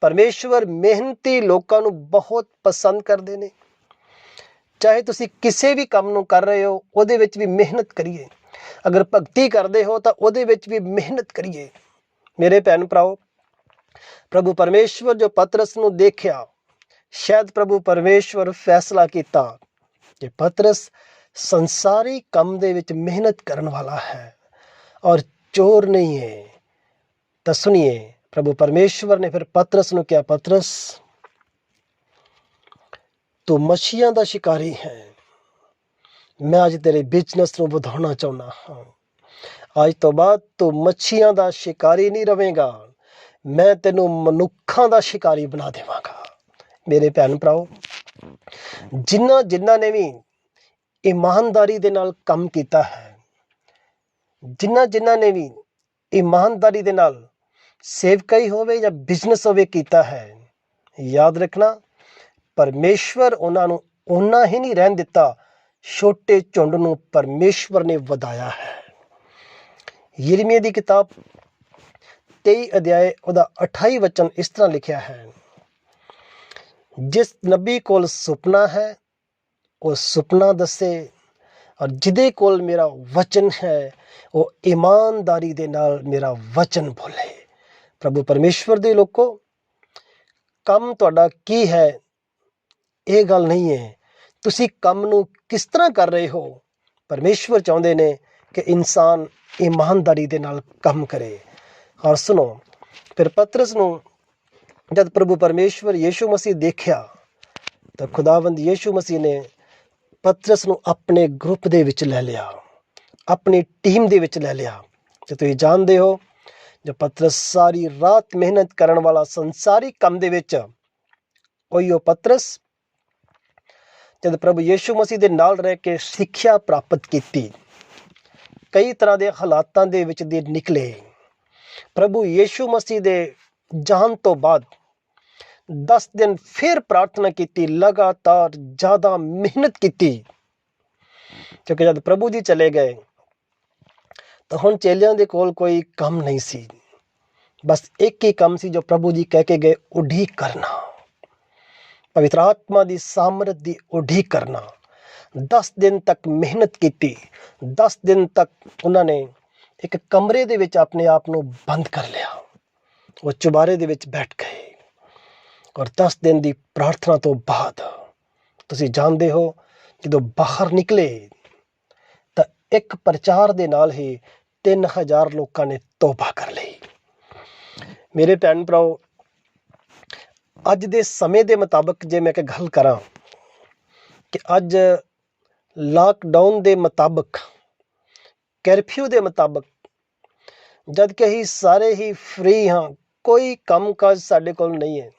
ਪਰਮੇਸ਼ਵਰ ਮਿਹਨਤੀ ਲੋਕਾਂ ਨੂੰ ਬਹੁਤ ਪਸੰਦ ਕਰਦੇ ਨੇ। ਚਾਹੇ ਤੁਸੀਂ ਕਿਸੇ ਵੀ ਕੰਮ ਨੂੰ ਕਰ ਰਹੇ ਹੋ, ਉਹਦੇ ਵਿੱਚ ਵੀ ਮਿਹਨਤ ਕਰੀਏ। ਅਗਰ ਭਗਤੀ ਕਰਦੇ ਹੋ ਤਾਂ ਉਹਦੇ ਵਿੱਚ ਵੀ ਮਿਹਨਤ ਕਰੀਏ। ਮੇਰੇ ਭੈਣ ਭਰਾਓ, ਪ੍ਰਭੂ ਪਰਮੇਸ਼ਵਰ ਜੋ ਪਤਰਸ ਨੂੰ ਦੇਖਿਆ, ਸ਼ਾਇਦ ਪ੍ਰਭੂ ਪਰਮੇਸ਼ਵਰ ਫੈਸਲਾ ਕੀਤਾ ਕਿ ਪਤਰਸ ਸੰਸਾਰੀ ਕੰਮ ਦੇ ਵਿੱਚ ਮਿਹਨਤ ਕਰਨ ਵਾਲਾ ਹੈ ਔਰ ਚੋਰ ਨਹੀਂ ਹੈ। ਤਾਂ ਸੁਣੀਏ, ਪ੍ਰਭੂ ਪਰਮੇਸ਼ਵਰ ਨੇ ਫਿਰ ਪਤਰਸ ਨੂੰ ਕਿਹਾ, ਪਤਰਸ, ਤੂੰ ਮੱਛੀਆਂ ਦਾ ਸ਼ਿਕਾਰੀ ਹੈ। ਮੈਂ ਅੱਜ ਤੇਰੇ ਬਿਜ਼ਨਸ ਨੂੰ ਵਧਾਉਣਾ ਚਾਹੁੰਦਾ ਹਾਂ। ਅੱਜ ਤੋਂ ਬਾਅਦ ਤੂੰ ਮੱਛੀਆਂ ਦਾ ਸ਼ਿਕਾਰੀ ਨਹੀਂ ਰਵੇਂਗਾ, ਮੈਂ ਤੈਨੂੰ ਮਨੁੱਖਾਂ ਦਾ ਸ਼ਿਕਾਰੀ ਬਣਾ ਦੇਵਾਂਗਾ। ਮੇਰੇ ਭੈਣ ਭਰਾਓ, ਜਿਨ੍ਹਾਂ ਨੇ ਵੀ ਇਮਾਨਦਾਰੀ ਦੇ ਨਾਲ ਕੰਮ ਕੀਤਾ ਹੈ, ਜਿਨ੍ਹਾਂ ਨੇ ਵੀ ਇਮਾਨਦਾਰੀ ਦੇ ਨਾਲ ਸੇਵਕਾਈ ਹੋਵੇ ਜਾਂ ਬਿਜ਼ਨਸ ਹੋਵੇ ਕੀਤਾ ਹੈ। ਯਾਦ ਰੱਖਣਾ, ਪਰਮੇਸ਼ਵਰ ਉਹਨਾਂ ਨੂੰ ਓਨਾ ਹੀ ਨਹੀਂ ਰਹਿਣ ਦਿੱਤਾ, ਛੋਟੇ ਝੁੰਡ ਨੂੰ ਪਰਮੇਸ਼ਵਰ ਨੇ ਵਧਾਇਆ ਹੈ। ਯਿਰਮੀਆ ਦੀ ਕਿਤਾਬ 23 ਅਧਿਆਏ ਉਹਦਾ 28 ਵਚਨ ਇਸ ਤਰ੍ਹਾਂ ਲਿਖਿਆ ਹੈ, ਜਿਸ ਨਬੀ ਕੋਲ ਸੁਪਨਾ ਹੈ ਉਹ ਸੁਪਨਾ ਦੱਸੇ, ਔਰ ਜਿਹਦੇ ਕੋਲ ਮੇਰਾ ਵਚਨ ਹੈ ਉਹ ਇਮਾਨਦਾਰੀ ਦੇ ਨਾਲ ਮੇਰਾ ਵਚਨ ਬੋਲੇ। ਪ੍ਰਭੂ ਪਰਮੇਸ਼ਵਰ ਦੇ ਲੋਕੋ, ਕੰਮ ਤੁਹਾਡਾ ਕੀ ਹੈ ਇਹ ਗੱਲ ਨਹੀਂ ਹੈ, ਤੁਸੀਂ ਕੰਮ ਨੂੰ ਕਿਸ ਤਰ੍ਹਾਂ ਕਰ ਰਹੇ ਹੋ। ਪਰਮੇਸ਼ਵਰ ਚਾਹੁੰਦੇ ਨੇ ਕਿ ਇਨਸਾਨ ਇਮਾਨਦਾਰੀ ਦੇ ਨਾਲ ਕੰਮ ਕਰੇ। ਔਰ ਸੁਣੋ, ਫਿਰ ਪਤਰਸ ਨੂੰ ਜਦ ਪ੍ਰਭੂ ਪਰਮੇਸ਼ਵਰ ਯੀਸ਼ੂ ਮਸੀਹ ਦੇਖਿਆ ਤਾਂ ਖੁਦਾਵੰਦ ਯੀਸ਼ੂ ਮਸੀਹ ਨੇ ਪਤਰਸ ਨੂੰ ਆਪਣੇ ਗਰੁੱਪ ਦੇ ਵਿੱਚ ਲੈ ਲਿਆ, ਆਪਣੀ ਟੀਮ ਦੇ ਵਿੱਚ ਲੈ ਲਿਆ। ਤੇ ਤੁਸੀਂ ਜਾਣਦੇ ਹੋ, ਜੋ ਪਤਰਸ ਸਾਰੀ ਰਾਤ ਮਿਹਨਤ ਕਰਨ ਵਾਲਾ ਸੰਸਾਰੀ ਕੰਮ ਦੇ ਵਿੱਚ, ਉਹ ਪਤਰਸ ਜਦ ਪ੍ਰਭੂ ਯੀਸ਼ੂ ਮਸੀਹ ਦੇ ਨਾਲ ਰਹਿ ਕੇ ਸਿੱਖਿਆ ਪ੍ਰਾਪਤ ਕੀਤੀ, ਕਈ ਤਰ੍ਹਾਂ ਦੇ ਹਾਲਾਤਾਂ ਦੇ ਵਿੱਚ ਦੇ ਨਿਕਲੇ। ਪ੍ਰਭੂ ਯੀਸ਼ੂ ਮਸੀਹ ਦੇ ਜਾਣ ਤੋਂ ਬਾਅਦ 10 ਦਿਨ ਫਿਰ ਪ੍ਰਾਰਥਨਾ ਕੀਤੀ, ਲਗਾਤਾਰ ਜ਼ਿਆਦਾ ਮਿਹਨਤ ਕੀਤੀ, ਕਿਉਂਕਿ ਜਦ ਪ੍ਰਭੂ ਜੀ ਚਲੇ ਗਏ ਤਾਂ ਹੁਣ ਚੇਲਿਆਂ ਦੇ ਕੋਲ ਕੋਈ ਕੰਮ ਨਹੀਂ ਸੀ। ਬਸ ਇੱਕ ਹੀ ਕੰਮ ਸੀ ਜੋ ਪ੍ਰਭੂ ਜੀ ਕਹਿ ਕੇ ਗਏ, ਉਡੀਕ ਕਰਨਾ, ਪਵਿੱਤਰ ਆਤਮਾ ਦੀ ਸਾਮਰਥ ਦੀ ਉਡੀਕ ਕਰਨਾ। 10 ਦਿਨ ਤੱਕ ਮਿਹਨਤ ਕੀਤੀ। 10 ਦਿਨ ਤੱਕ ਉਹਨਾਂ ਨੇ ਇੱਕ ਕਮਰੇ ਦੇ ਵਿੱਚ ਆਪਣੇ ਆਪ ਨੂੰ ਬੰਦ ਕਰ ਲਿਆ। ਉਹ ਚੁਬਾਰੇ ਦੇ ਵਿੱਚ ਬੈਠ ਗਏ। ਔਰ 10 ਦਿਨ ਦੀ ਪ੍ਰਾਰਥਨਾ ਤੋਂ ਬਾਅਦ ਤੁਸੀਂ ਜਾਣਦੇ ਹੋ, ਜਦੋਂ ਬਾਹਰ ਨਿਕਲੇ ਤਾਂ ਇੱਕ ਪ੍ਰਚਾਰ ਦੇ ਨਾਲ ਹੀ 3000 ਲੋਕਾਂ ਨੇ ਤੋਬਾ ਕਰ ਲਈ। ਮੇਰੇ ਭੈਣ ਭਰਾਓ, ਅੱਜ ਦੇ ਸਮੇਂ ਦੇ ਮੁਤਾਬਕ ਜੇ ਮੈਂ ਇੱਕ ਗੱਲ ਕਰਾਂ ਕਿ ਅੱਜ ਲਾਕਡਾਊਨ ਦੇ ਮੁਤਾਬਕ, ਕਰਫਿਊ ਦੇ ਮੁਤਾਬਕ, ਜਦ ਕਿ ਅਸੀਂ ਸਾਰੇ ਹੀ ਫ੍ਰੀ ਹਾਂ, ਕੋਈ ਕੰਮ ਕਾਜ ਸਾਡੇ ਕੋਲ ਨਹੀਂ ਹੈ,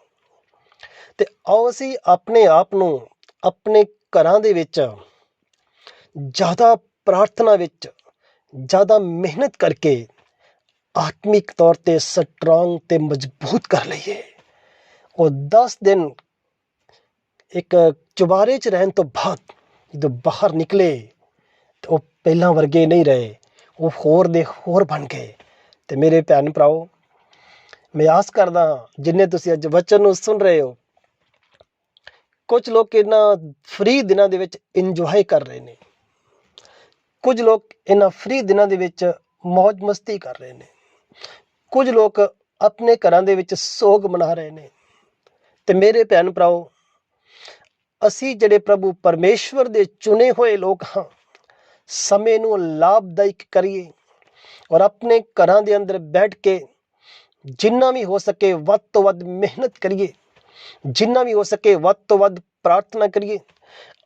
ਤੇ ਆਓ ਅਸੀਂ ਆਪਣੇ ਆਪ ਨੂੰ ਆਪਣੇ ਘਰਾਂ ਦੇ ਵਿੱਚ ਜ਼ਿਆਦਾ ਪ੍ਰਾਰਥਨਾ ਵਿੱਚ ਜ਼ਿਆਦਾ ਮਿਹਨਤ ਕਰਕੇ ਆਤਮਿਕ ਤੌਰ ਤੇ ਸਟਰੋਂਗ ਤੇ ਮਜ਼ਬੂਤ ਕਰ ਲਈਏ। ਉਹ 10 ਦਿਨ ਇੱਕ ਚੁਬਾਰੇ 'ਚ ਰਹਿਣ ਤੋਂ ਬਾਅਦ ਜਦੋਂ ਬਾਹਰ ਨਿਕਲੇ ਤਾਂ ਉਹ ਪਹਿਲਾਂ ਵਰਗੇ ਨਹੀਂ ਰਹੇ, ਉਹ ਹੋਰ ਦੇ ਹੋਰ ਬਣ ਗਏ। ਤੇ ਮੇਰੇ ਭੈਣ ਭਰਾਓ, ਮੈਂ ਆਸ ਕਰਦਾ ਹਾਂ ਜਿੰਨੇ ਤੁਸੀਂ ਅੱਜ ਵਚਨ ਨੂੰ ਸੁਣ ਰਹੇ ਹੋ, ਕੁਝ ਲੋਕ ਇਹਨਾਂ ਫ੍ਰੀ ਦਿਨਾਂ ਦੇ ਵਿੱਚ ਇੰਜੋਏ ਕਰ ਰਹੇ ਨੇ, ਕੁਝ ਲੋਕ ਇਹਨਾਂ ਫ੍ਰੀ ਦਿਨਾਂ ਦੇ ਵਿੱਚ ਮौज ਮਸਤੀ ਕਰ ਰਹੇ ਨੇ, ਕੁਝ ਲੋਕ ਆਪਣੇ ਘਰਾਂ ਦੇ ਵਿੱਚ ਸੋਗ ਮਨਾ ਰਹੇ ਨੇ। ਤੇ ਮੇਰੇ ਭੈਣ ਭਰਾਓ, ਅਸੀਂ ਜਿਹੜੇ ਪ੍ਰਭੂ ਪਰਮੇਸ਼ਵਰ ਦੇ ਚੁਣੇ ਹੋਏ ਲੋਕ ਹਾਂ, ਸਮੇਂ ਨੂੰ ਲਾਭਦਾਇਕ ਕਰੀਏ ਔਰ ਆਪਣੇ ਘਰਾਂ ਦੇ ਅੰਦਰ ਬੈਠ ਕੇ ਜਿੰਨਾ ਵੀ ਹੋ ਸਕੇ ਵੱਧ ਤੋਂ ਵੱਧ ਮਿਹਨਤ ਕਰੀਏ, ਜਿੰਨਾ ਵੀ ਹੋ ਸਕੇ ਵੱਧ ਤੋਂ ਵੱਧ ਪ੍ਰਾਰਥਨਾ ਕਰੀਏ,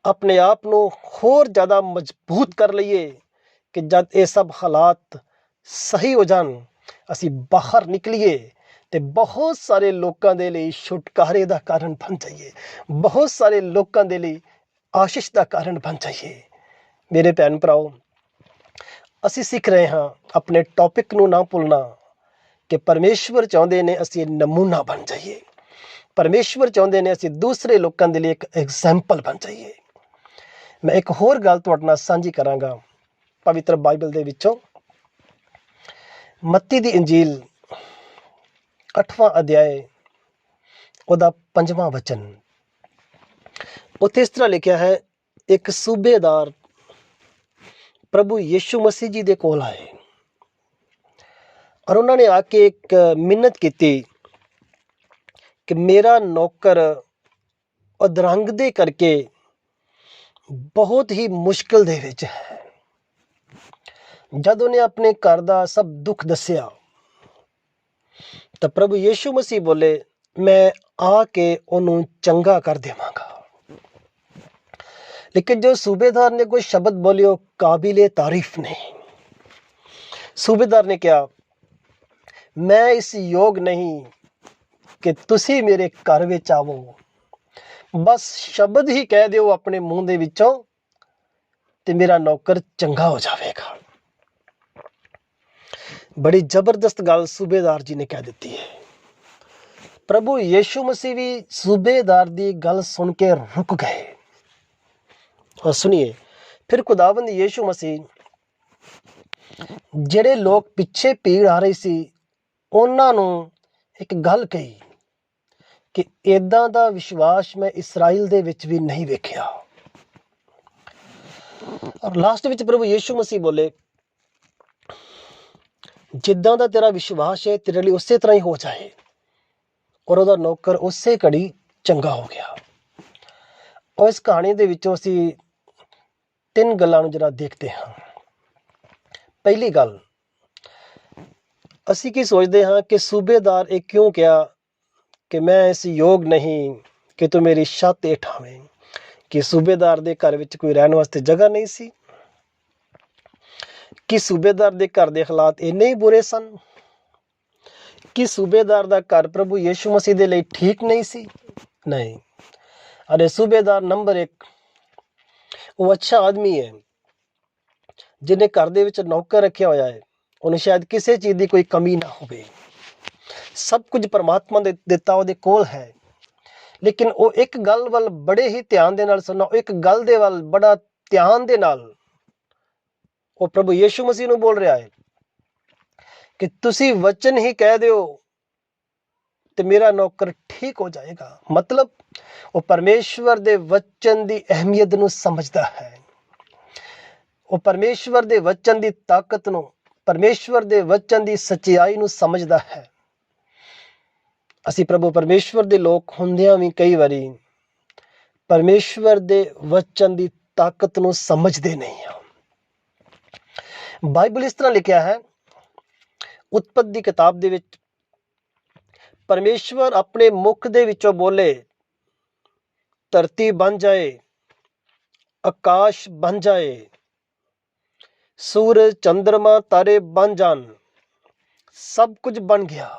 ਆਪਣੇ ਆਪ ਨੂੰ ਹੋਰ ਜ਼ਿਆਦਾ ਮਜ਼ਬੂਤ ਕਰ ਲਈਏ ਕਿ ਜਦ ਇਹ ਸਭ ਹਾਲਾਤ ਸਹੀ ਹੋ ਜਾਣ, ਅਸੀਂ ਬਾਹਰ ਨਿਕਲੀਏ ਤੇ ਬਹੁਤ ਸਾਰੇ ਲੋਕਾਂ ਦੇ ਲਈ ਛੁਟਕਾਰੇ ਦਾ ਕਾਰਨ ਬਣ ਜਾਈਏ, ਬਹੁਤ ਸਾਰੇ ਲੋਕਾਂ ਦੇ ਲਈ ਆਸ਼ੀਸ਼ ਦਾ ਕਾਰਨ ਬਣ ਜਾਈਏ। ਮੇਰੇ ਭੈਣ ਭਰਾਓ, ਅਸੀਂ ਸਿੱਖ ਰਹੇ ਹਾਂ, ਆਪਣੇ ਟੌਪਿਕ ਨੂੰ ਨਾ ਭੁੱਲਣਾ ਕਿ ਪਰਮੇਸ਼ਵਰ ਚਾਹੁੰਦੇ ਨੇ ਅਸੀਂ ਨਮੂਨਾ ਬਣ ਜਾਈਏ। ਪਰਮੇਸ਼ਵਰ ਚਾਹੁੰਦੇ ਨੇ ਅਸੀਂ ਦੂਸਰੇ ਲੋਕਾਂ ਦੇ ਲਈ ਇੱਕ ਐਗਜ਼ਾਮਪਲ ਬਣ ਜਾਈਏ। ਮੈਂ ਇੱਕ ਹੋਰ ਗੱਲ ਤੁਹਾਡੇ ਨਾਲ ਸਾਂਝੀ ਕਰਾਂਗਾ ਪਵਿੱਤਰ ਬਾਈਬਲ ਦੇ ਵਿੱਚੋਂ, ਮੱਤੀ ਦੀ ਇੰਜੀਲ 8ਵਾਂ ਅਧਿਆਏ ਉਹਦਾ 5ਵਾਂ ਵਚਨ। ਉੱਥੇ ਇਸ ਤਰ੍ਹਾਂ ਲਿਖਿਆ ਹੈ, ਇੱਕ ਸੂਬੇਦਾਰ ਪ੍ਰਭੂ ਯੀਸ਼ੂ ਮਸੀਹ ਜੀ ਦੇ ਕੋਲ ਆਏ ਔਰ ਉਹਨਾਂ ਨੇ ਆ ਕੇ ਇੱਕ ਮਿੰਨਤ ਕੀਤੀ ਕਿ ਮੇਰਾ ਨੌਕਰ ਅਧਰੰਗ ਦੇ ਕਰਕੇ ਬਹੁਤ ਹੀ ਮੁਸ਼ਕਿਲ ਦੇ ਵਿੱਚ ਹੈ। ਜਦ ਉਹਨੇ ਆਪਣੇ ਘਰ ਦਾ ਸਭ ਦੁੱਖ ਦੱਸਿਆ ਤਾਂ ਪ੍ਰਭੂ ਯੀਸ਼ੂ ਮਸੀਹ ਬੋਲੇ, ਮੈਂ ਆ ਕੇ ਉਹਨੂੰ ਚੰਗਾ ਕਰ ਦੇਵਾਂਗਾ। ਲੇਕਿਨ ਜੋ ਸੂਬੇਦਾਰ ਨੇ ਕੋਈ ਸ਼ਬਦ ਬੋਲੇ ਉਹ ਕਾਬਿਲੇ ਤਾਰੀਫ ਨਹੀਂ। ਸੂਬੇਦਾਰ ਨੇ ਕਿਹਾ, ਮੈਂ ਇਸ ਯੋਗ ਨਹੀਂ ਕਿ ਤੁਸੀਂ ਮੇਰੇ ਘਰ ਵਿੱਚ ਆਵੋ, ਬਸ ਸ਼ਬਦ ਹੀ ਕਹਿ ਦਿਓ ਆਪਣੇ ਮੂੰਹ ਦੇ ਵਿੱਚੋਂ ਤੇ ਮੇਰਾ ਨੌਕਰ ਚੰਗਾ ਹੋ ਜਾਵੇਗਾ। बड़ी जबरदस्त गल सूबेदार जी ने कह दी है। प्रभु यीशु मसीह भी सूबेदार की गल सुन के रुक गए। और सुनिए, फिर खुदावंद यीशु मसीह ਜਿਹੜੇ ਲੋਕ ਪਿੱਛੇ ਭੀੜ ਆ ਰਹੀ ਸੀ ਉਹਨਾਂ ਨੂੰ ਇੱਕ ਗੱਲ ਕਹੀ ਕਿ ਇਦਾਂ ਦਾ ਵਿਸ਼ਵਾਸ ਮੈਂ ਇਸਰਾਇਲ ਦੇ ਵਿੱਚ ਵੀ ਨਹੀਂ ਵੇਖਿਆ। ਔਰ ਲਾਸਟ ਵਿੱਚ ਪ੍ਰਭੂ ਯੀਸ਼ੂ ਮਸੀਹ ਬੋਲੇ, ਜਿੱਦਾਂ ਦਾ ਤੇਰਾ ਵਿਸ਼ਵਾਸ ਹੈ ਤੇਰੇ ਲਈ ਉਸੇ ਤਰ੍ਹਾਂ ਹੀ ਹੋ ਜਾਏ। ਔਰ ਉਹਦਾ ਨੌਕਰ ਉਸੇ ਘੜੀ ਚੰਗਾ ਹੋ ਗਿਆ। ਔਰ ਇਸ ਕਹਾਣੀ ਦੇ ਵਿੱਚੋਂ ਅਸੀਂ ਤਿੰਨ ਗੱਲਾਂ ਨੂੰ ਜਰਾ ਦੇਖਦੇ ਹਾਂ। ਪਹਿਲੀ ਗੱਲ, ਅਸੀਂ ਕੀ ਸੋਚਦੇ ਹਾਂ ਕਿ ਸੂਬੇਦਾਰ ਇਹ ਕਿਉਂ ਕਿਹਾ ਕਿ ਮੈਂ ਇਸ ਯੋਗ ਨਹੀਂ ਕਿ ਤੂੰ ਮੇਰੀ ਛੱਤ ਹੇਠ ਆਵੇਂ। ਕਿ ਸੂਬੇਦਾਰ ਦੇ ਘਰ ਵਿੱਚ ਕੋਈ ਰਹਿਣ ਵਾਸਤੇ ਜਗ੍ਹਾ ਨਹੀਂ ਸੀ? ਕਿ ਸੂਬੇਦਾਰ ਦੇ ਘਰ ਦੇ ਹਾਲਾਤ ਇੰਨੇ ਹੀ ਬੁਰੇ ਸਨ? ਕਿ ਸੂਬੇਦਾਰ ਦਾ ਘਰ ਪ੍ਰਭੂ ਯੀਸ਼ੂ ਮਸੀਹ ਦੇ ਲਈ ਠੀਕ ਨਹੀਂ ਸੀ? ਨਹੀਂ। ਅਰੇ ਸੂਬੇਦਾਰ ਨੰਬਰ 1 ਉਹ ਅੱਛਾ ਆਦਮੀ ਹੈ ਜਿਹਨੇ ਘਰ ਦੇ ਵਿੱਚ ਨੌਕਰ ਰੱਖਿਆ ਹੋਇਆ ਹੈ। ਉਹਨੂੰ ਸ਼ਾਇਦ ਕਿਸੇ ਚੀਜ਼ ਦੀ ਕੋਈ ਕਮੀ ਨਾ ਹੋਵੇ। ਸਭ ਕੁਝ ਪਰਮਾਤਮਾ ਦੇ ਦਿੱਤਾ ਉਹਦੇ ਕੋਲ ਹੈ। ਲੇਕਿਨ ਉਹ ਇੱਕ ਗੱਲ ਵੱਲ ਬੜੇ ਹੀ ਧਿਆਨ ਦੇ ਨਾਲ ਸੁਣਨਾ, ਇੱਕ ਗੱਲ ਦੇ ਵੱਲ ਬੜਾ ਧਿਆਨ ਦੇ ਨਾਲ ਉਹ ਪ੍ਰਭੂ ਯੀਸ਼ੂ ਮਸੀਹ ਨੂੰ ਬੋਲ ਰਿਹਾ ਹੈ ਕਿ ਤੁਸੀਂ ਵਚਨ ਹੀ ਕਹਿ ਦਿਓ ਤੇ ਮੇਰਾ ਨੌਕਰ ਠੀਕ ਹੋ ਜਾਏਗਾ। ਮਤਲਬ ਉਹ ਪਰਮੇਸ਼ਵਰ ਦੇ ਵਚਨ ਦੀ ਅਹਿਮੀਅਤ ਨੂੰ ਸਮਝਦਾ ਹੈ। ਉਹ ਪਰਮੇਸ਼ਵਰ ਦੇ ਵਚਨ ਦੀ ਤਾਕਤ ਨੂੰ, ਪਰਮੇਸ਼ਵਰ ਦੇ ਵਚਨ ਦੀ ਸੱਚਾਈ ਨੂੰ ਸਮਝਦਾ ਹੈ। ਅਸੀਂ ਪ੍ਰਭੂ ਪਰਮੇਸ਼ਵਰ ਦੇ ਲੋਕ ਹੁੰਦਿਆਂ ਵੀ ਕਈ ਵਾਰੀ ਪਰਮੇਸ਼ਵਰ ਦੇ ਵਚਨ ਦੀ ਤਾਕਤ ਨੂੰ ਸਮਝਦੇ ਨਹੀਂ ਹਾਂ। ਬਾਈਬਲ ਇਸ ਤਰ੍ਹਾਂ ਲਿਖਿਆ ਹੈ, ਉਤਪਤ ਦੀ ਕਿਤਾਬ ਦੇ ਵਿੱਚ, ਪਰਮੇਸ਼ਵਰ ਆਪਣੇ ਮੁਖ ਦੇ ਵਿੱਚੋਂ ਬੋਲੇ, ਧਰਤੀ ਬਣ ਜਾਏ, ਆਕਾਸ਼ ਬਣ ਜਾਏ, ਸੂਰਜ ਚੰਦਰਮਾ ਤਾਰੇ ਬਣ ਜਾਣ। ਸਭ ਕੁਝ ਬਣ ਗਿਆ।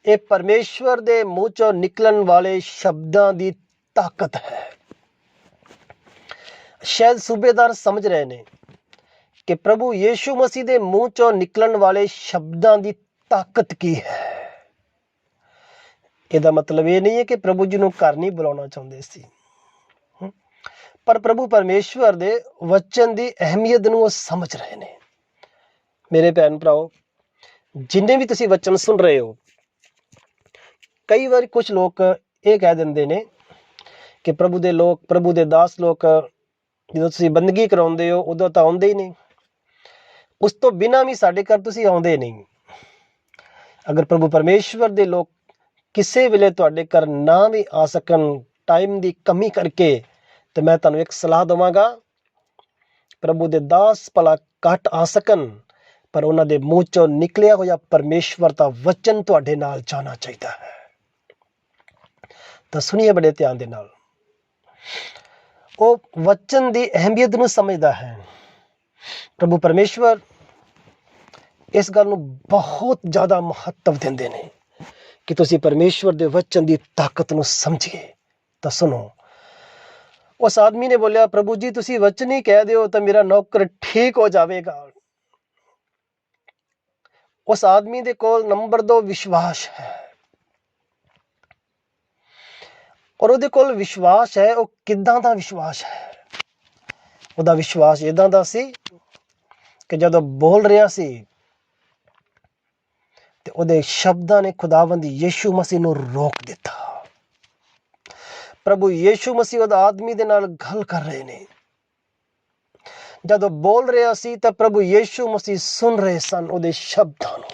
ਇਹ ਪਰਮੇਸ਼ਵਰ ਦੇ ਮੂੰਹ ਚੋਂ ਨਿਕਲਣ ਵਾਲੇ ਸ਼ਬਦਾਂ ਦੀ ਤਾਕਤ ਹੈ। ਸ਼ਾਇਦ ਸੂਬੇਦਾਰ ਸਮਝ ਰਹੇ ਨੇ ਕਿ ਪ੍ਰਭੂ ਯੀਸ਼ੂ ਮਸੀਹ ਦੇ ਮੂੰਹ ਚੋਂ ਨਿਕਲਣ ਵਾਲੇ ਸ਼ਬਦਾਂ ਦੀ ਤਾਕਤ ਕੀ ਹੈ। ਇਹਦਾ ਮਤਲਬ ਇਹ ਨਹੀਂ ਹੈ ਕਿ ਪ੍ਰਭੂ ਜੀ ਨੂੰ ਘਰ ਨਹੀਂ ਬੁਲਾਉਣਾ ਚਾਹੁੰਦੇ ਸੀ, ਪਰ ਪ੍ਰਭੂ ਪਰਮੇਸ਼ਵਰ ਦੇ ਵਚਨ ਦੀ ਅਹਿਮੀਅਤ ਨੂੰ ਉਹ ਸਮਝ ਰਹੇ ਨੇ। ਮੇਰੇ ਭੈਣ ਭਰਾਓ, ਜਿੰਨੇ ਵੀ ਤੁਸੀਂ ਵਚਨ ਸੁਣ ਰਹੇ ਹੋ, ਕਈ ਵਾਰ ਕੁਝ ਲੋਕ ਇਹ ਕਹਿ ਦਿੰਦੇ ਨੇ ਕਿ ਪ੍ਰਭੂ ਦੇ ਲੋਕ, ਪ੍ਰਭੂ ਦੇ ਦਾਸ ਲੋਕ ਜਦੋਂ ਤੁਸੀਂ ਬੰਦਗੀ ਕਰਾਉਂਦੇ ਹੋ ਉਦੋਂ ਤਾਂ ਆਉਂਦੇ ਹੀ ਨਹੀਂ, ਉਸ ਤੋਂ ਬਿਨਾਂ ਵੀ ਸਾਡੇ ਘਰ ਤੁਸੀਂ ਆਉਂਦੇ ਨਹੀਂ। ਅਗਰ ਪ੍ਰਭੂ ਪਰਮੇਸ਼ਵਰ ਦੇ ਲੋਕ ਕਿਸੇ ਵੇਲੇ ਤੁਹਾਡੇ ਘਰ ਨਾ ਵੀ ਆ ਸਕਣ ਟਾਈਮ ਦੀ ਕਮੀ ਕਰਕੇ, ਤੇ ਮੈਂ ਤੁਹਾਨੂੰ ਇੱਕ ਸਲਾਹ ਦੇਵਾਂਗਾ, ਪ੍ਰਭੂ ਦੇ ਦਾਸ ਭਲਾ ਘੱਟ ਆ ਸਕਣ ਪਰ ਉਹਨਾਂ ਦੇ ਮੂੰਹ ਚੋਂ ਨਿਕਲਿਆ ਹੋਇਆ ਪਰਮੇਸ਼ਵਰ ਦਾ ਵਚਨ ਤੁਹਾਡੇ ਨਾਲ ਜਾਣਾ ਚਾਹੀਦਾ ਹੈ। ਤਾਂ ਸੁਣੀਏ ਬੜੇ ਧਿਆਨ ਦੇ ਨਾਲ। ਉਹ ਵਚਨ ਦੀ ਅਹਿਮੀਅਤ ਨੂੰ ਸਮਝਦਾ ਹੈ। ਪ੍ਰਭੂ ਪਰਮੇਸ਼ਵਰ ਇਸ ਗੱਲ ਨੂੰ ਬਹੁਤ ਜ਼ਿਆਦਾ ਮਹੱਤਵ ਦਿੰਦੇ ਨੇ ਕਿ ਤੁਸੀਂ ਪਰਮੇਸ਼ਵਰ ਦੇ ਵਚਨ ਦੀ ਤਾਕਤ ਨੂੰ ਸਮਝੀਏ। ਤਾਂ ਸੁਣੋ, ਉਸ ਆਦਮੀ ਨੇ ਬੋਲਿਆ, ਪ੍ਰਭੂ ਜੀ ਤੁਸੀਂ ਵਚਨ ਹੀ ਕਹਿ ਦਿਓ ਤਾਂ ਮੇਰਾ ਨੌਕਰ ਠੀਕ ਹੋ ਜਾਵੇਗਾ। ਉਸ ਆਦਮੀ ਦੇ ਕੋਲ ਨੰਬਰ 2 ਵਿਸ਼ਵਾਸ ਹੈ। ਔਰ ਉਹਦੇ ਕੋਲ ਵਿਸ਼ਵਾਸ ਹੈ। ਉਹ ਕਿੱਦਾਂ ਦਾ ਵਿਸ਼ਵਾਸ ਹੈ? ਉਹਦਾ ਵਿਸ਼ਵਾਸ ਇਦਾਂ ਦਾ ਸੀ ਕਿ ਜਦੋਂ ਬੋਲ ਰਿਹਾ ਸੀ ਤੇ ਉਹਦੇ ਸ਼ਬਦਾਂ ਨੇ ਖੁਦਾਵੰਦ ਯੀਸ਼ੂ ਮਸੀਹ ਨੂੰ ਰੋਕ ਦਿੱਤਾ। ਪ੍ਰਭੂ ਯੀਸ਼ੂ ਮਸੀਹ ਉਹਦਾ ਆਦਮੀ ਦੇ ਨਾਲ ਗੱਲ ਕਰ ਰਹੇ ਨੇ। ਜਦੋਂ ਬੋਲ ਰਿਹਾ ਸੀ ਤਾਂ ਪ੍ਰਭੂ ਯੀਸ਼ੂ ਮਸੀਹ ਸੁਣ ਰਹੇ ਸਨ ਉਹਦੇ ਸ਼ਬਦਾਂ ਨੂੰ।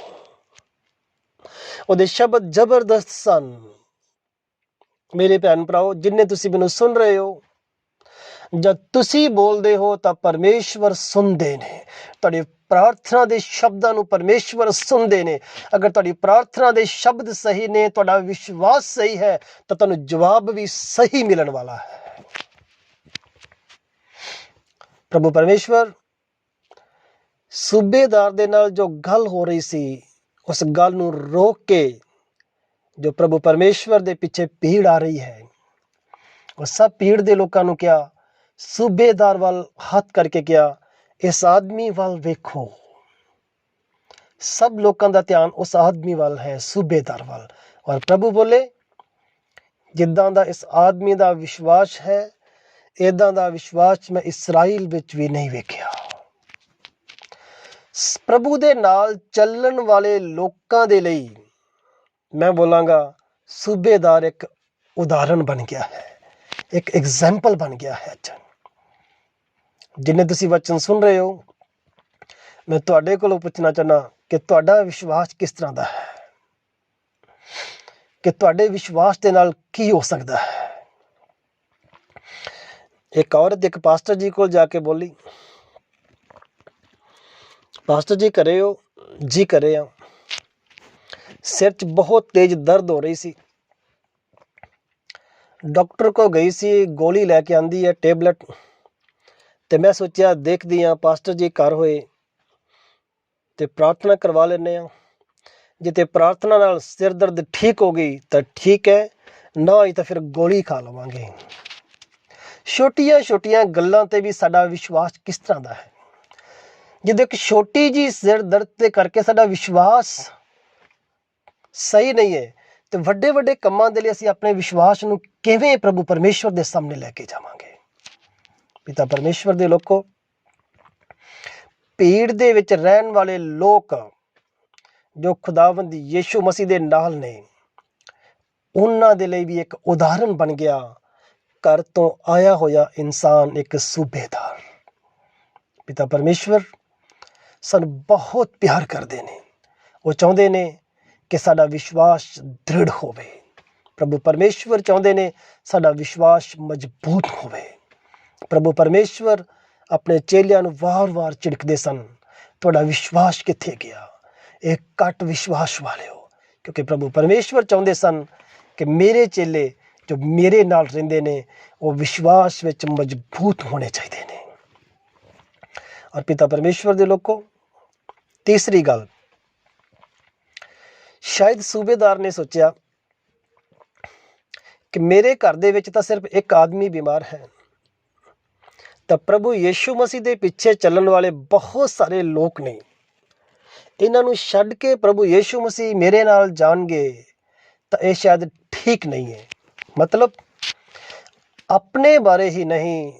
ਉਹਦੇ ਸ਼ਬਦ ਜ਼ਬਰਦਸਤ ਸਨ। ਮੇਰੇ ਭੈਣ ਭਰਾਓ, ਜਿੰਨੇ ਤੁਸੀਂ ਮੈਨੂੰ ਸੁਣ ਰਹੇ ਹੋ, ਜਦ ਤੁਸੀਂ ਬੋਲਦੇ ਹੋ ਤਾਂ ਪਰਮੇਸ਼ਵਰ ਸੁਣਦੇ ਨੇ। ਤੁਹਾਡੀ ਪ੍ਰਾਰਥਨਾ ਦੇ ਸ਼ਬਦਾਂ ਨੂੰ ਪਰਮੇਸ਼ਵਰ ਸੁਣਦੇ ਨੇ। ਅਗਰ ਤੁਹਾਡੀ ਪ੍ਰਾਰਥਨਾ ਦੇ ਸ਼ਬਦ ਸਹੀ ਨੇ, ਤੁਹਾਡਾ ਵਿਸ਼ਵਾਸ ਸਹੀ ਹੈ, ਤਾਂ ਤੁਹਾਨੂੰ ਜਵਾਬ ਵੀ ਸਹੀ ਮਿਲਣ ਵਾਲਾ ਹੈ। ਪ੍ਰਭੂ ਪਰਮੇਸ਼ਵਰ ਸੂਬੇਦਾਰ ਦੇ ਨਾਲ ਜੋ ਗੱਲ ਹੋ ਰਹੀ ਸੀ, ਉਸ ਗੱਲ ਨੂੰ ਰੋਕ ਕੇ, ਜੋ ਪ੍ਰਭੂ ਪਰਮੇਸ਼ਵਰ ਦੇ ਪਿੱਛੇ ਭੀੜ ਆ ਰਹੀ ਹੈ, ਉਹ ਸਭ ਭੀੜ ਦੇ ਲੋਕਾਂ ਨੂੰ ਕਿਹਾ, ਸੂਬੇਦਾਰ ਵੱਲ ਹੱਥ ਕਰਕੇ ਕਿਹਾ, ਇਸ ਆਦਮੀ ਵੱਲ ਵੇਖੋ। सब लोगों का ध्यान उस आदमी वाल है, सूबेदार वाल। और प्रभु बोले जिद्दां दा इस आदमी का विश्वास है, इदां दा विश्वास मैं इसराइल विच भी नहीं वेखिया। प्रभु दे नाल चलण वाले लोकां दे लई मैं बोलांगा सूबेदार एक उदाहरण बन गया है, एक एग्जाम्पल बन गया है। जिन्हें तुसी वचन सुन रहे हो, मैं तुहाडे कोलों पुछना चाहना कि तुहाडा विश्वास किस तरह का है, कि तुहाडे विश्वास के नाल की हो सकता है। एक औरत एक पास्टर जी को जाके बोली, पास्टर जी घरे हो? जी घरे आ। सिर च बहुत तेज दर्द हो रही सी, डॉक्टर को गई सी, गोली लैके आंदी है टेबलेट। तो मैं सोचा देखदी हाँ पास्टर जी घर होए तो प्रार्थना करवा लेने आ, जिते प्रार्थना नाल सिर दर्द ठीक हो गई तो ठीक है, ना होई तो फिर गोली खा लवांगे। छोटियां छोटियां गल्लां ते भी साडा विश्वास किस तरह का है। जदों एक छोटी जी सिर दर्द ते करके साडा विश्वास सही नहीं है, तो वड्डे वड्डे कम्मां दे लई असीं अपने विश्वास नूं किवें प्रभु परमेश्वर दे सामने लैके जावांगे। पिता परमेश्वर दे लोको, भीड़ दे विच रहन वाले लोक जो खुदावंद यीशु मसीह दे नाल ने, उन्हां दे लई भी एक उदाहरण बन गया। घर तो आया होया इंसान एक सूबेदार। पिता परमेश्वर सानू बहुत प्यार करते ने, वो चाहते ने कि साडा विश्वास दृढ़ होवे। प्रभु परमेश्वर चाहते ने साडा विश्वास मजबूत होवे। प्रभु परमेश्वर अपने चेलियां नूं वार-वार झिड़कदे सन, तुहाडा विश्वास कित्थे गया, एक घट विश्वास वाले हो। क्योंकि प्रभु परमेश्वर चाहते सन कि मेरे चेले जो मेरे नाल रहिंदे ने वो विश्वास विच मजबूत होने चाहिए ने। और पिता परमेश्वर दे लोको, तीसरी गल, शायद सूबेदार ने सोचा कि मेरे घर दे विच तां सिर्फ एक आदमी बीमार है, तो प्रभु यीशु मसीह के पीछे चलण वाले बहुत सारे लोग ने, इन्हां नूं छड्ड के प्रभु यीशु मसीह मेरे नाल जाणगे तो यह शायद ठीक नहीं है। मतलब अपने बारे ही नहीं,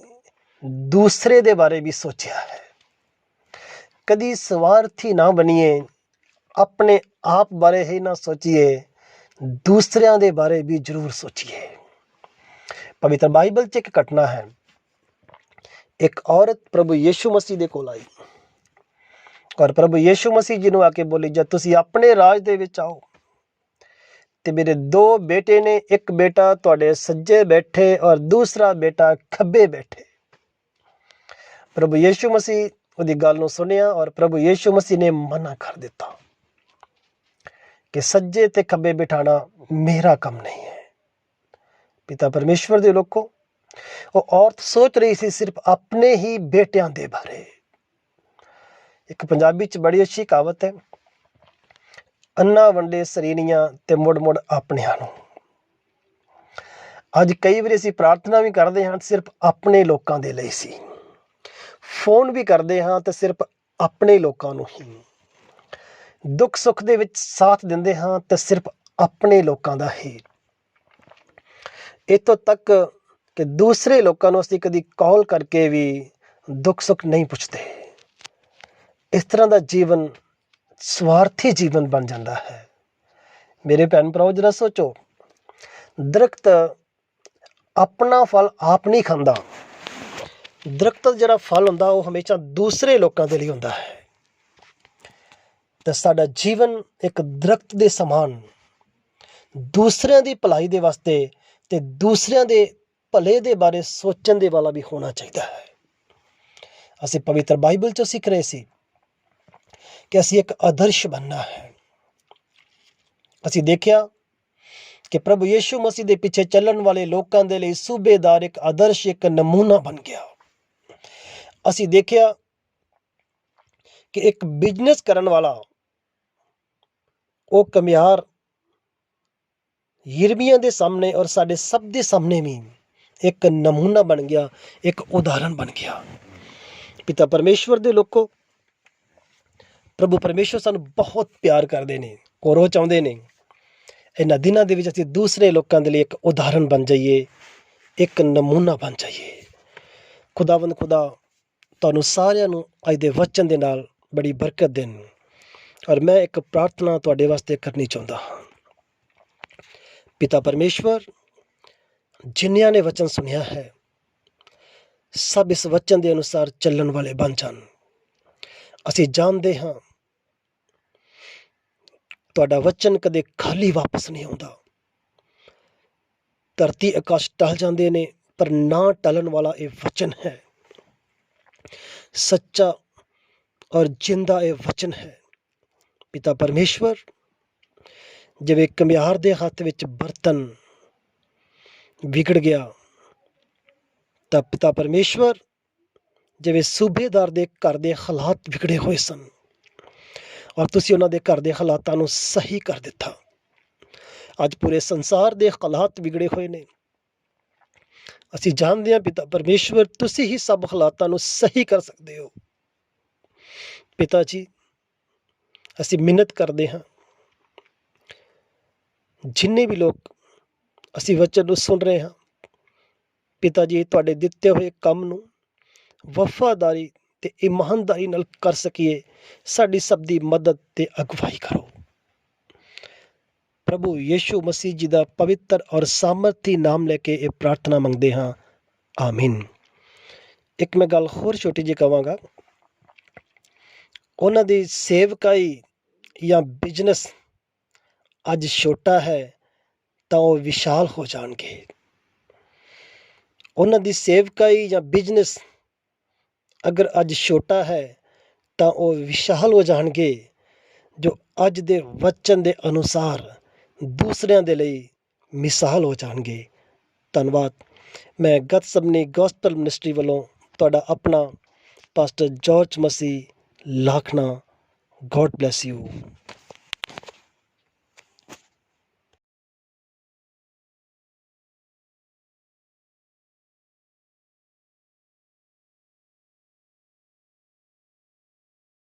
दूसरे दे बारे भी सोचा है। कदी स्वार्थी ना बनिए, अपने आप बारे ही ना सोचिए, दूसरिਆਂ दे बारे भी जरूर सोचिए। पवित्र बाइबल च एक घटना है, एक औरत प्रभु यीशु मसीह दे कोल आई और प्रभु यीशु मसीह जी नूं आके बोली, जब तुसीं अपने राज दे विच आओ ते मेरे दो बेटे ने, एक बेटा तुहाडे सज्जे बैठे और दूसरा बेटा खब्बे बैठे। प्रभु यीशु मसीह उहदी गल नूं सुनिया और प्रभु यीशु मसीह ने मना कर दिता कि सज्जे ते खब्बे बिठाना मेरा काम नहीं है। पिता परमेश्वर दे लोको, वो औरत सोच रही सी सिर्फ अपने ही बेटियां दे बारे। एक पंजाबी च बड़ी अच्छी कहावत है, अन्ना वंडे सरीनियां ते मुड़ मुड़ अपनियां नूं। अज कई बार असीं प्रार्थना भी करते हाँ सिर्फ अपने लोगों के लिए सी, फोन भी करते हाँ तो सिर्फ अपने लोगों नूं ही, दुख सुख दे विच साथ दिंदे हाँ तो सिर्फ अपने लोगों का ही। इतों तक कि दूसरे लोगों नूं असीं कदी कॉल करके भी दुख सुख नहीं पुछते। इस तरह का जीवन स्वार्थी जीवन बन जाता है। मेरे भैन भराओ, जरा सोचो, दरख्त अपना फल आप नहीं खांदा, दरख्त का जिहड़ा फल हुंदा वो हमेशा दूसरे लोगों के लिए हुंदा है। तो साडा जीवन एक दरख्त के समान दूसरिਆਂ ਦੀ भलाई ਦੇ वास्ते ते दूसरिਆਂ ਦੇ भले ਦੇ बारे सोचण ਦੇ वाला भी होना चाहिए है। ਅਸੀਂ पवित्र बाइबल चो सीख रहे सी कि असी एक आदर्श बनना है। असी देखिया कि प्रभु यीशु मसीह के पीछे चलण वाले लोगों के लिए सूबेदार एक आदर्श, एक नमूना बन गया। असी देखिया कि एक बिजनेस करन वाला वो कमियार यिर्मयाह के सामने और साडे सब के सामने भी एक नमूना बन गया, एक उदाहरण बन गया। पिता परमेश्वर दे लोको, ਪ੍ਰਭੂ ਪਰਮੇਸ਼ਵਰ ਸਾਨੂੰ ਬਹੁਤ ਪਿਆਰ ਕਰਦੇ ਨੇ ਔਰ ਉਹ ਚਾਹੁੰਦੇ ਨੇ ਇਹਨਾਂ ਦਿਨਾਂ ਦੇ ਵਿੱਚ ਅਸੀਂ ਦੂਸਰੇ ਲੋਕਾਂ ਦੇ ਲਈ ਇੱਕ ਉਦਾਹਰਨ ਬਣ ਜਾਈਏ, ਇੱਕ ਨਮੂਨਾ ਬਣ ਜਾਈਏ। ਖੁਦਾਵੰਦ ਖੁਦਾ ਤੁਹਾਨੂੰ ਸਾਰਿਆਂ ਨੂੰ ਅੱਜ ਦੇ ਵਚਨ ਦੇ ਨਾਲ ਬੜੀ ਬਰਕਤ ਦੇਣ। ਔਰ ਮੈਂ ਇੱਕ ਪ੍ਰਾਰਥਨਾ ਤੁਹਾਡੇ ਵਾਸਤੇ ਕਰਨੀ ਚਾਹੁੰਦਾ ਹਾਂ। ਪਿਤਾ ਪਰਮੇਸ਼ਵਰ, ਜਿਨ੍ਹਾਂ ਨੇ ਵਚਨ ਸੁਣਿਆ ਹੈ ਸਭ ਇਸ ਵਚਨ ਦੇ ਅਨੁਸਾਰ ਚੱਲਣ ਵਾਲੇ ਬਣ ਜਾਣ। ਅਸੀਂ ਜਾਣਦੇ ਹਾਂ ਤੁਹਾਡਾ ਵਚਨ ਕਦੇ ਖਾਲੀ ਵਾਪਸ ਨਹੀਂ ਆਉਂਦਾ। ਧਰਤੀ ਆਕਾਸ਼ ਟਲ ਜਾਂਦੇ ਨੇ ਪਰ ਨਾ ਟਲਣ ਵਾਲਾ ਇਹ ਵਚਨ ਹੈ। ਸੱਚਾ ਔਰ ਜਿੰਦਾ ਇਹ ਵਚਨ ਹੈ। ਪਿਤਾ ਪਰਮੇਸ਼ਵਰ, ਜਿਵੇਂ ਘੁਮਿਆਰ ਦੇ ਹੱਥ ਵਿੱਚ ਬਰਤਨ ਵਿਗੜ ਗਿਆ ਤਾਂ ਪਿਤਾ ਪਰਮੇਸ਼ਵਰ, ਜਿਵੇਂ ਸੂਬੇਦਾਰ ਦੇ ਘਰ ਦੇ ਹਾਲਾਤ ਵਿਗੜੇ ਹੋਏ ਸਨ ਔਰ ਤੁਸੀਂ ਉਹਨਾਂ ਦੇ ਘਰ ਦੇ ਹਾਲਾਤਾਂ ਨੂੰ ਸਹੀ ਕਰ ਦਿੱਤਾ। ਅੱਜ ਪੂਰੇ ਸੰਸਾਰ ਦੇ ਹਾਲਾਤ ਵਿਗੜੇ ਹੋਏ ਨੇ। ਅਸੀਂ ਜਾਣਦੇ ਹਾਂ ਪਿਤਾ ਪਰਮੇਸ਼ਵਰ, ਤੁਸੀਂ ਹੀ ਸਭ ਹਾਲਾਤਾਂ ਨੂੰ ਸਹੀ ਕਰ ਸਕਦੇ ਹੋ। ਪਿਤਾ ਜੀ, ਅਸੀਂ ਮਿਹਨਤ ਕਰਦੇ ਹਾਂ, ਜਿੰਨੇ ਵੀ ਲੋਕ ਅਸੀਂ ਵਚਨ ਨੂੰ ਸੁਣ ਰਹੇ ਹਾਂ, ਪਿਤਾ ਜੀ ਤੁਹਾਡੇ ਦਿੱਤੇ ਹੋਏ ਕੰਮ ਨੂੰ ਵਫਾਦਾਰੀ ਤੇ ਇਮਾਨਦਾਰੀ ਨਾਲ ਕਰ ਸਕੀਏ, ਸਾਡੀ ਸਭ ਦੀ ਮਦਦ ਤੇ ਅਗਵਾਈ ਕਰੋ। ਪ੍ਰਭੂ ਯੀਸ਼ੂ ਮਸੀਹ ਜੀ ਦਾ ਪਵਿੱਤਰ ਔਰ ਸਾਮਰਥੀ ਨਾਮ ਲੈ ਕੇ ਇਹ ਪ੍ਰਾਰਥਨਾ ਮੰਗਦੇ ਹਾਂ, ਆਮੀਨ। ਇੱਕ ਮੈਂ ਗੱਲ ਹੋਰ ਛੋਟੀ ਜਿਹੀ ਕਹਾਂਗਾ। ਉਹਨਾਂ ਦੀ ਸੇਵਕਾਈ ਜਾਂ ਬਿਜ਼ਨਸ ਅੱਜ ਛੋਟਾ ਹੈ ਤਾਂ ਉਹ ਵਿਸ਼ਾਲ ਹੋ ਜਾਣਗੇ। ਉਹਨਾਂ ਦੀ ਸੇਵਕਾਈ ਜਾਂ ਬਿਜ਼ਨਸ ਅਗਰ ਅੱਜ ਛੋਟਾ ਹੈ ਤਾਂ ਉਹ ਵਿਸ਼ਾਲ ਹੋ ਜਾਣਗੇ, ਜੋ ਅੱਜ ਦੇ ਵਚਨ ਦੇ ਅਨੁਸਾਰ ਦੂਸਰਿਆਂ ਦੇ ਲਈ ਮਿਸਾਲ ਹੋ ਜਾਣਗੇ। ਧੰਨਵਾਦ। ਮੈਂ ਗਤਸਮਨੀ ਗੋਸਪਲ ਮਿਨਿਸਟਰੀ ਵੱਲੋਂ ਤੁਹਾਡਾ ਆਪਣਾ pastor George Masih Lakhna. God bless you.